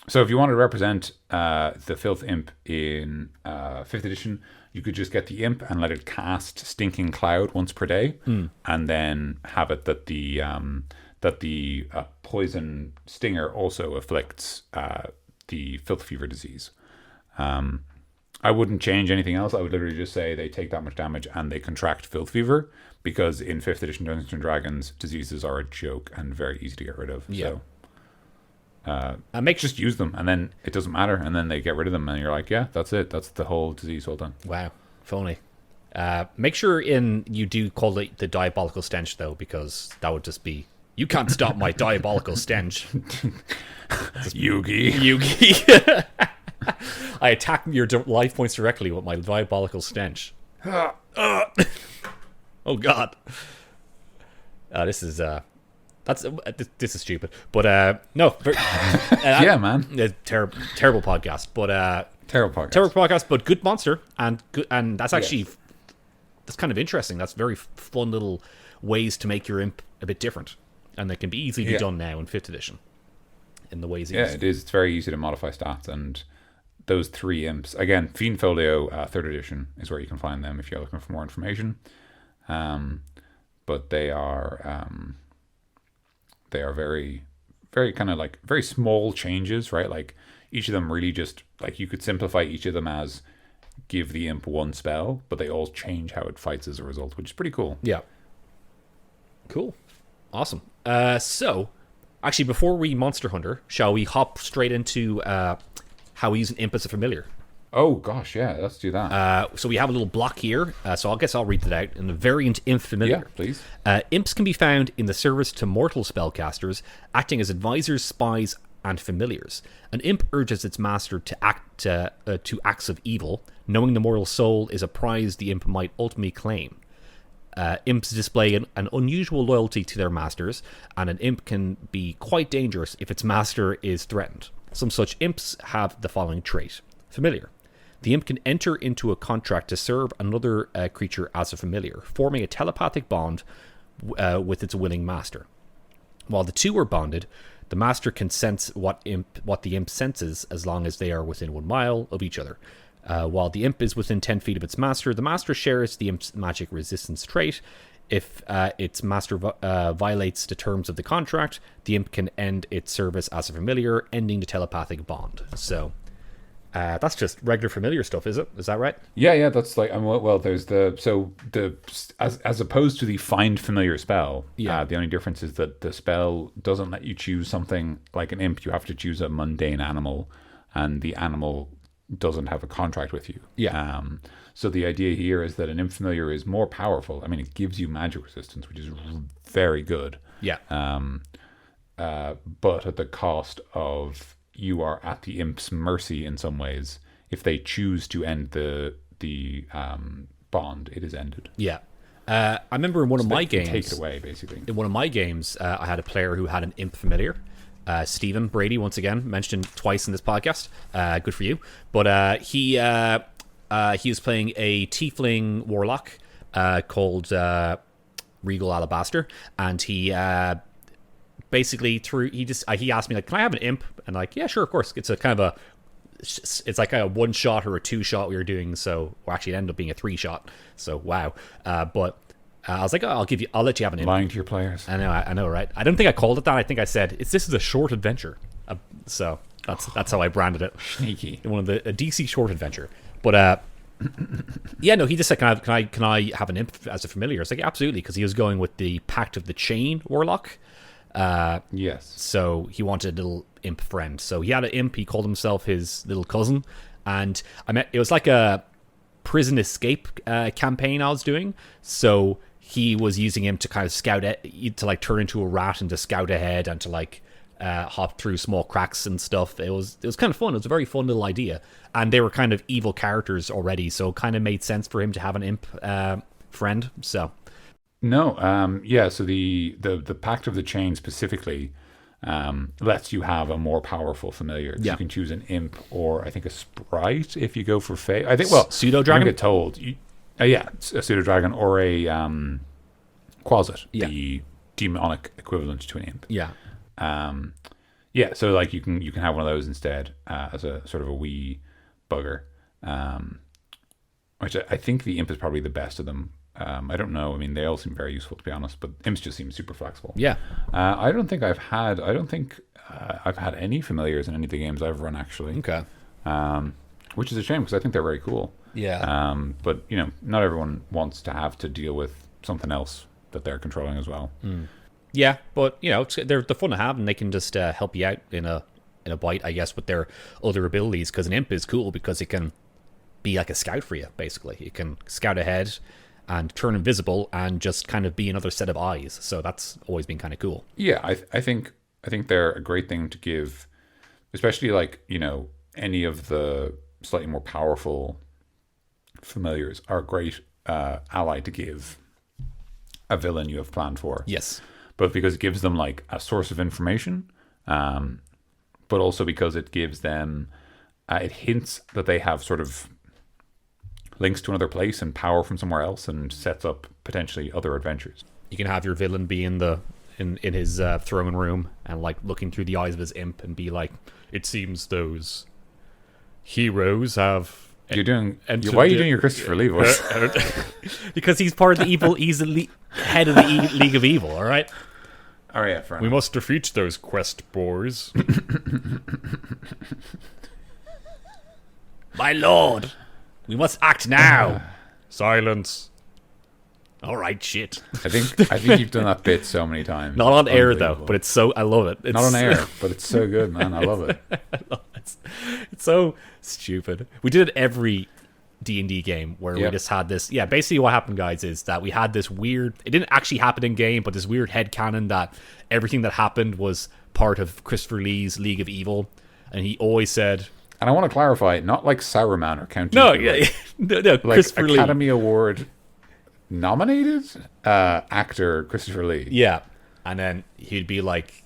So if you want to represent the Filth Imp in 5th edition, you could just get the Imp and let it cast Stinking Cloud once per day, and then have it that the poison stinger also afflicts the Filth Fever disease. I wouldn't change anything else. I would literally just say they take that much damage and they contract Filth Fever, because in 5th edition Dungeons and Dragons, diseases are a joke and very easy to get rid of. Yeah. So just use them, and then it doesn't matter, and then they get rid of them, and you're like, yeah, that's it. That's the whole disease all done. Wow, phony. Make sure you do call it the diabolical stench, though, because that would just be, you can't stop my diabolical stench. Yugi. I attack your life points directly with my diabolical stench. Oh God. This is this is stupid, but no. Yeah, man. Terrible podcast, but Terrible podcast, but good monster, and that's actually that's kind of interesting. That's very fun little ways to make your imp a bit different, and they can be easily done now in 5th edition. In the ways, it is. It's very easy to modify stats, and those 3 imps again. Fiend Folio 3rd edition is where you can find them if you're looking for more information. But they are very, very kind of like very small changes, right? Like each of them really just like you could simplify each of them as give the imp 1 spell, but they all change how it fights as a result, which is pretty cool. Yeah. Cool. Awesome. So actually, before we Monster Hunter, shall we hop straight into how we use an imp as a familiar? Oh gosh, yeah, let's do that. So we have a little block here, so I guess I'll read it out in the variant imp familiar. Yeah, please. Imps can be found in the service to mortal spellcasters, acting as advisors, spies, and familiars. An imp urges its master to act to acts of evil, knowing the mortal soul is a prize the imp might ultimately claim. Imps display an unusual loyalty to their masters, and an imp can be quite dangerous if its master is threatened. Some such imps have the following trait. Familiar. The imp can enter into a contract to serve another creature as a familiar, forming a telepathic bond with its willing master. While the two are bonded, the master can sense what the imp senses as long as they are within 1 mile of each other. While the imp is within 10 feet of its master, the master shares the imp's magic resistance trait. If its master violates the terms of the contract, the imp can end its service as a familiar, ending the telepathic bond. So that's just regular familiar stuff, is it? Is that right? Yeah, that's like well. There's as opposed to the find familiar spell. Yeah. The only difference is that the spell doesn't let you choose something like an imp. You have to choose a mundane animal, and the animal doesn't have a contract with you. Yeah. So the idea here is that an imp familiar is more powerful. I mean, it gives you magic resistance, which is very good. Yeah. But at the cost of you are at the imp's mercy in some ways. If they choose to end the bond, it is ended. Yeah. I remember in one of my games, take it away, basically. In one of my games, I had a player who had an imp familiar. Stephen Brady, once again, mentioned twice in this podcast. Good for you. But he was playing a tiefling warlock called Regal Alabaster, and he basically he asked me, like, can I have an imp? And like, yeah, sure, of course. It's a kind of it's like a 1-shot or a 2-shot we were doing. So, or actually, it ended up being a 3-shot. So wow. But I was like, oh, I'll let you have an imp. Lying to your players. I know, right? I don't think I called it that. I think I said this is a short adventure. So that's how I branded it. Sneaky. A DC short adventure. But yeah, no, he just said, can I have an imp as a familiar? I was like, absolutely, because he was going with the Pact of the Chain warlock. Yes. So he wanted a little imp friend. So he had an imp. He called himself his little cousin, and it was like a prison escape campaign I was doing. So he was using him to kind of scout it, to like turn into a rat and to scout ahead and to like hop through small cracks and stuff. It was kind of fun. It was a very fun little idea, and they were kind of evil characters already, so it kind of made sense for him to have an imp friend. So no, yeah. So the Pact of the Chain specifically, lets you have a more powerful familiar. So Yeah. you can choose an imp or I think a sprite if you go for Fae. I think, well, Pseudo you dragon. get told. Yeah, a pseudo dragon or a Quasit, Yeah. the demonic equivalent to an imp. Yeah. Yeah, so like you can have one of those instead as a sort of a wee bugger, which I think the imp is probably the best of them. I don't know. I mean, they all seem very useful to be honest, but imps just seem super flexible. Yeah. I don't think I've had any familiars in any of the games I've run actually. Okay. Which is a shame because I think they're very cool. Yeah. But not everyone wants to have to deal with something else that they're controlling as well. Yeah, but they're fun to have, and they can just help you out in a bite, I guess, with their other abilities. Because an imp is cool because it can be like a scout for you. Basically, it can scout ahead and turn invisible and just kind of be another set of eyes. So that's always been kind of cool. Yeah, I think they're a great thing to give, especially like any of the slightly more powerful familiars are a great ally to give a villain you have planned for. Yes. But because it gives them like a source of information, but also because it gives them, it hints that they have sort of links to another place and power from somewhere else, and sets up potentially other adventures. You can have your villain be in his throne room and like looking through the eyes of his imp and be like, "It seems those heroes have." Why are you doing your Christopher Lee voice? Because he's part of the evil. He's the head of the League of Evil. All right. Oh yeah, fair We enough. must defeat those quest boars. My lord, we must act now. Silence. All right, shit. I think you've done that bit so many times. Not on air though, Unbelievable. but it's so I love it. It's, Not on air, but it's so good, man. I love it. It's so stupid. We did it every D&D game where we Yep. just had this. Yeah, basically what happened, guys, is that we had this weird. It didn't actually happen in game, but this weird headcanon that everything that happened was part of Christopher Lee's League of Evil, and he always said, And I want to clarify, not like Sauron or Count "No, Dooku, yeah, no, like Christopher Lee." Academy Award nominated actor Christopher Lee. Yeah, and then he'd be like,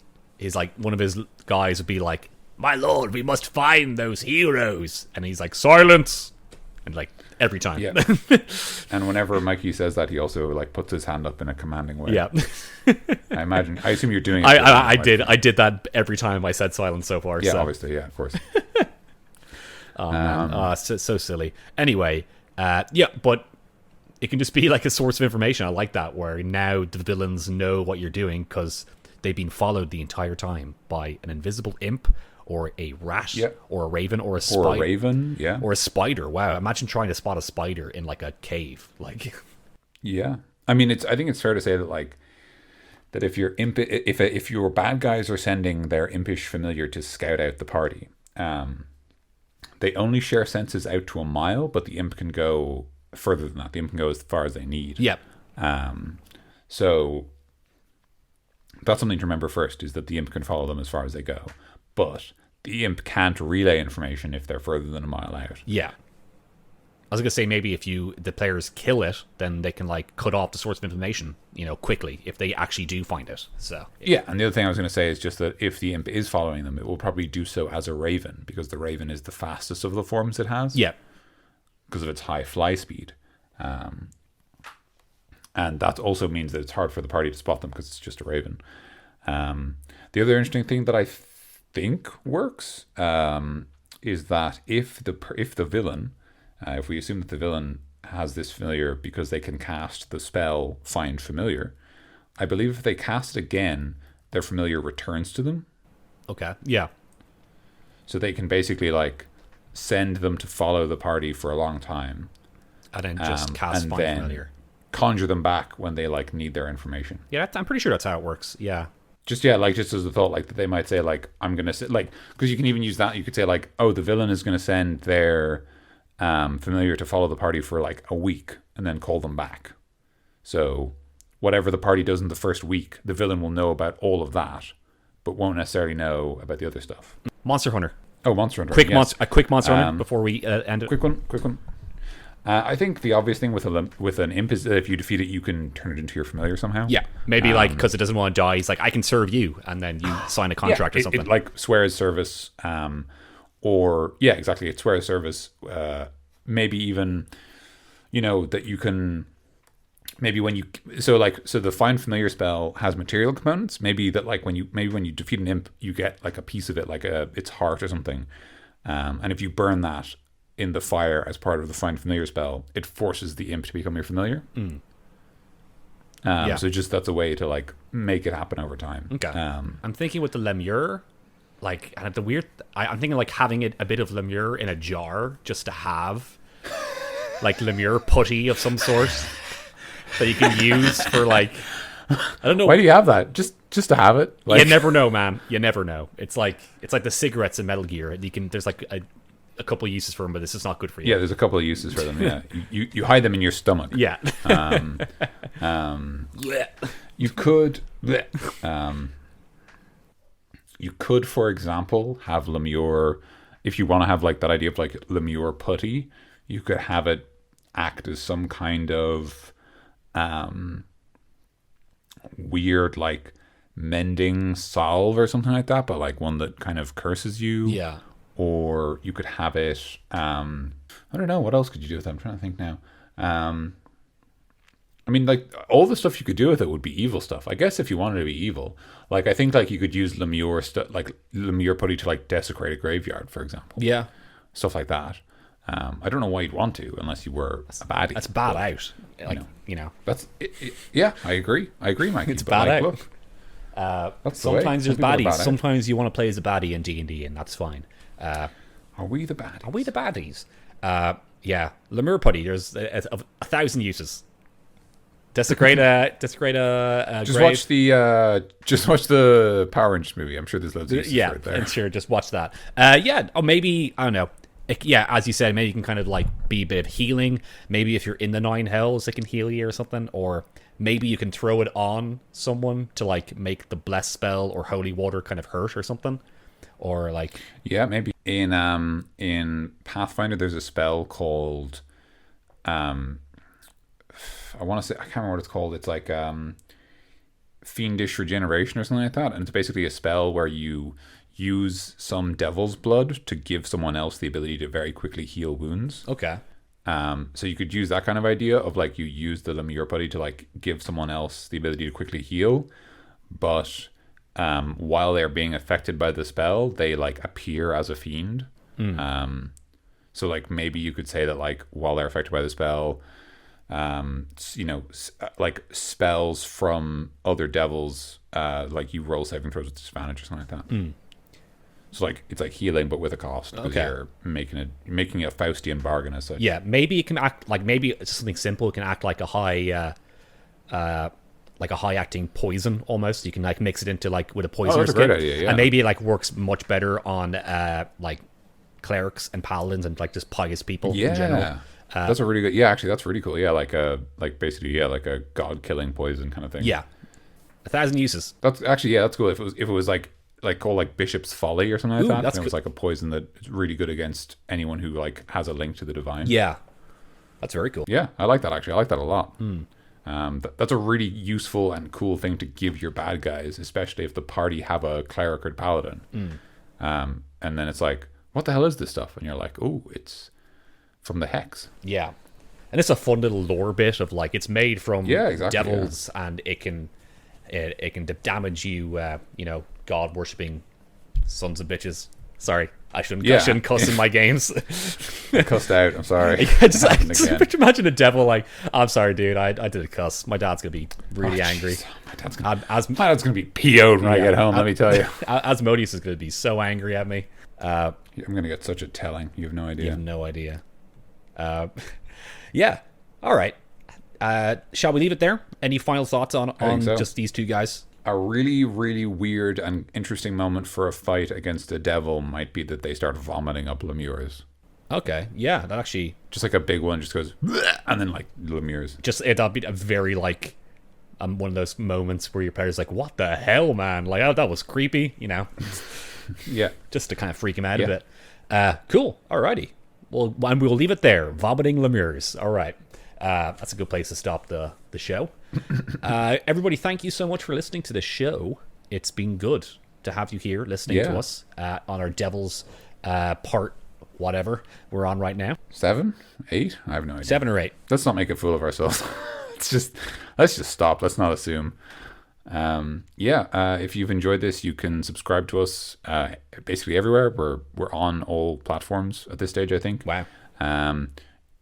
one of his guys would be like, "My lord, we must find those heroes," and he's like, "Silence," and like every time. Yeah. And whenever Mikey says that, he also like puts his hand up in a commanding way. Yeah. I assume you're doing it. I did that every time I said silence so far. Yeah, so. obviously, yeah, of course. Oh man, so silly. Anyway, yeah, but it can just be like a source of information. I like that, where now the villains know what you're doing because they've been followed the entire time by an invisible imp or a rat Yep. or a raven or a Or spider. a raven, yeah. Or a spider. Wow, imagine trying to spot a spider in like a cave. Like, Yeah. I mean, I think it's fair to say that if your bad guys are sending their impish familiar to scout out the party, they only share senses out to a mile, but the imp can go further than that. The imp can go as far as they need. yep. So that's something to remember first, is that the imp can follow them as far as they go. But the imp can't relay information if they're further than a mile out. Yeah. I was gonna say maybe if the players kill it, then they can like cut off the source of information, quickly if they actually do find it. So Yeah, and the other thing I was going to say is just that if the imp is following them, it will probably do so as a raven, because the raven is the fastest of the forms it has. yeah, Because of its high fly speed. And that also means that it's hard for the party to spot them because it's just a raven. The other interesting thing that I think works is that if the villain, if we assume that the villain has this familiar because they can cast the spell Find Familiar, I believe if they cast it again, their familiar returns to them. okay, yeah, So they can basically like send them to follow the party for a long time, and then just cast and Find then Familiar. conjure them back when they like need their information. Yeah, I'm pretty sure that's how it works. Yeah, Just as a thought, like that they might say like, I'm gonna say, like, because you can even use that. You could say like, oh, the villain is gonna send their familiar to follow the party for like a week and then call them back. So whatever the party does in the first week, the villain will know about all of that, but won't necessarily know about the other stuff. Monster Hunter. Oh, Monster Hunter. Quick yes. Monster Hunter before we end it. Quick one. I think the obvious thing with with an imp is that if you defeat it, you can turn it into your familiar somehow. Yeah, maybe like because it doesn't want to die, he's like, I can serve you, and then you sign a contract or something. It like swears service, or yeah, exactly. It swears service. Maybe even, that you can. Maybe when you so the find familiar spell has material components. Maybe that like when you defeat an imp, you get like a piece of it, like its heart or something, and if you burn that in the fire as part of the find familiar spell, it forces the imp to become your familiar. So just that's a way to like make it happen over time. Okay. I'm thinking with the Lemure, like I'm thinking like having a bit of Lemure in a jar just to have like Lemure putty of some sort that you can use for like, I don't know. Why do you have that? Just to have it? You never know, man. You never know. It's like the cigarettes in Metal Gear. There's like a couple of uses for them, but this is not good for you. Yeah, there's a couple of uses for them. Yeah, you hide them in your stomach. Yeah. You could. You could, for example, have Lemure. If you want to have like that idea of like Lemure putty, you could have it act as some kind of weird like mending salve or something like that, but like one that kind of curses you. Yeah. Or you could have it, I don't know, what else could you do with it? I'm trying to think now. I mean, like, all the stuff you could do with it would be evil stuff. I guess if you wanted to be evil. Like, I think, like, you could use Lemure putty to, like, desecrate a graveyard, for example. Yeah. Stuff like that. I don't know why you'd want to, unless you were a baddie. That's bad out. Like, That's, yeah, I agree, Mikey. It's bad out. Look, sometimes there's baddies. Sometimes you want to play as a baddie in D&D, and that's fine. Are we the baddies? Are we the baddies? Yeah, Lemure putty. There's 1,000 uses. Desecrate a just grave. watch the Power Rangers movie. I'm sure there's loads of uses for it there. I'm sure. Just watch that. Yeah. Or maybe I don't know. Yeah, as you said, maybe you can kind of like be a bit of healing. Maybe if you're in the 9 hells, it can heal you or something. Or maybe you can throw it on someone to like make the bless spell or holy water kind of hurt or something. Or like maybe in Pathfinder there's a spell called I want to say, I can't remember what it's called. It's like fiendish regeneration or something like that, and it's basically a spell where you use some devil's blood to give someone else the ability to very quickly heal wounds. Okay. So you could use that kind of idea of like you use the Lemure putty to like give someone else the ability to quickly heal, but while they're being affected by the spell, they like appear as a fiend. So like maybe you could say that like while they're affected by the spell, like spells from other devils, like you roll saving throws with disadvantage or something like that. So like it's like healing but with a cost, because you're making a Faustian bargain as such. Yeah, maybe it can act like, maybe it's something simple. It can act like a high acting poison almost. You can like mix it into like with a poison. That's a great idea. Yeah. And maybe it like works much better on like clerics and paladins and like just pious people in general. That's a really good. Yeah, actually, that's really cool. Yeah, like basically like a god killing poison kind of thing. Yeah, 1,000 uses. That's actually that's cool. If it was like called like Bishop's Folly or something like that. That's it was like a poison that's really good against anyone who like has a link to the divine. Yeah, that's very cool. Yeah, I like that actually. I like that a lot. That's a really useful and cool thing to give your bad guys, especially if the party have a cleric or paladin. And then it's like, what the hell is this stuff? And you're like, oh, it's from the hex. Yeah, and it's a fun little lore bit of like it's made from devils, and it can damage you, god worshipping sons of bitches. Sorry, I shouldn't cuss in my games. I cussed out. I'm sorry. Just imagine a devil like, I'm sorry, dude. I did a cuss. My dad's gonna be really angry. My dad's gonna be PO'd when I get home. Let me tell you. Asmodeus is gonna be so angry at me. I'm gonna get such a telling. You have no idea. You have no idea. Yeah. All right. Shall we leave it there? Any final thoughts on just these two guys? A really, really weird and interesting moment for a fight against a devil might be that they start vomiting up lemures. Okay. Yeah, that actually... Just like a big one just goes... And then like lemures. That'd be a very like... one of those moments where your player's like, what the hell, man? Like, oh, that was creepy, Yeah. Just to kind of freak him out a bit. Cool. Alrighty. Well, and we'll leave it there. Vomiting lemures. All right. That's a good place to stop the show. Everybody, thank you so much for listening to the show. It's been good to have you here listening to us on our Devils part whatever we're on right now. 7, 8? I have no idea. 7 or 8. Let's not make a fool of ourselves. Let's just stop. Let's not assume. If you've enjoyed this, you can subscribe to us basically everywhere. We're on all platforms at this stage, I think. Wow.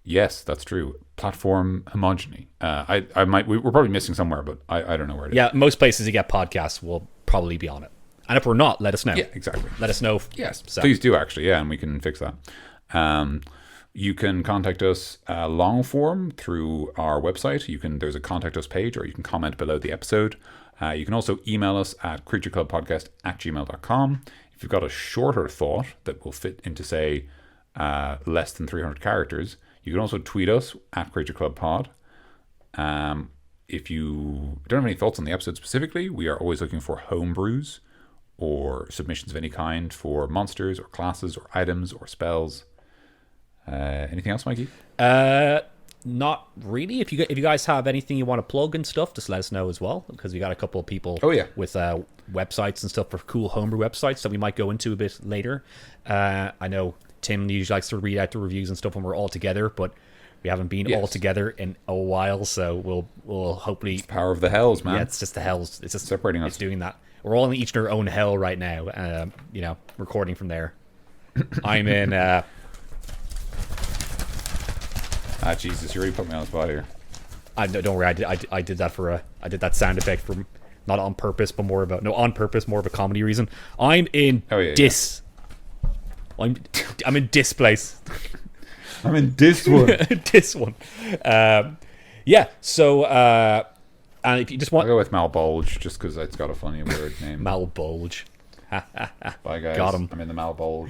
Yes, that's true. Platform homogeny. We're probably missing somewhere, but I don't know where it is. Yeah, most places you get podcasts will probably be on it. And if we're not, let us know. Yeah, exactly. Let us know. Yes, please do actually. Yeah, and we can fix that. You can contact us long form through our website. There's a contact us page, or you can comment below the episode. You can also email us at creatureclubpodcast@gmail.com. If you've got a shorter thought that will fit into, say, less than 300 characters, you can also tweet us at creatureclubpod. If you don't have any thoughts on the episode specifically, we are always looking for homebrews or submissions of any kind for monsters or classes or items or spells. Anything else, Mikey? Not really. If you guys have anything you want to plug and stuff, just let us know as well, because we got a couple of people with websites and stuff for cool homebrew websites that we might go into a bit later. I know Tim usually likes to read out the reviews and stuff when we're all together, but we haven't been all together in a while, so we'll hopefully... It's the power of the hells, man. Yeah, it's just the hells. It's just separating us. It's doing that. We're all in each in our own hell right now, recording from there. I'm in... Jesus, you already put me on the spot here. Don't worry, I did that I did that sound effect for not on purpose, but on purpose, more of a comedy reason. I'm in dis. Yeah. I'm in this place. I'm in this one. This one. So and if you just want, I'll go with Malbolge just because it's got a funny word name. Malbolge. Bye guys. Got him. I'm in the Malbolge.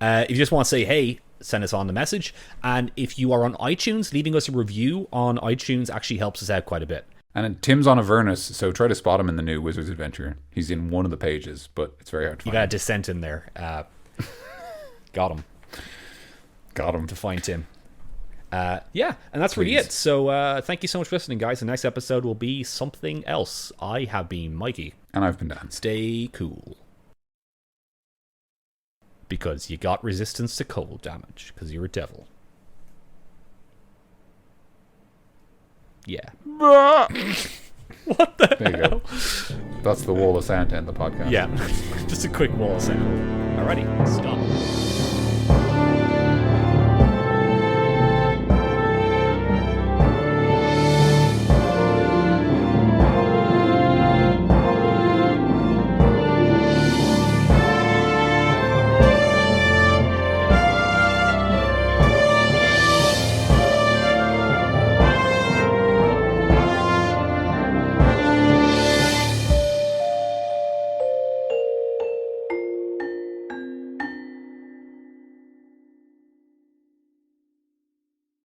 If you just want to say hey, send us on the message. And if you are on iTunes, leaving us a review on iTunes actually helps us out quite a bit. And Tim's on Avernus, so try to spot him in the new Wizard's Adventure. He's in one of the pages, but it's very hard to find. You got a Descent in there. Got him. Got him. To find Tim. And that's really it. So thank you so much for listening, guys. The next episode will be something else. I have been Mikey. And I've been Dan. Stay cool. Because you got resistance to cold damage, because you're a devil. Yeah. What the There you go. That's the wall of sound to end the podcast. Yeah. Just a quick wall of sound. Alrighty, stop.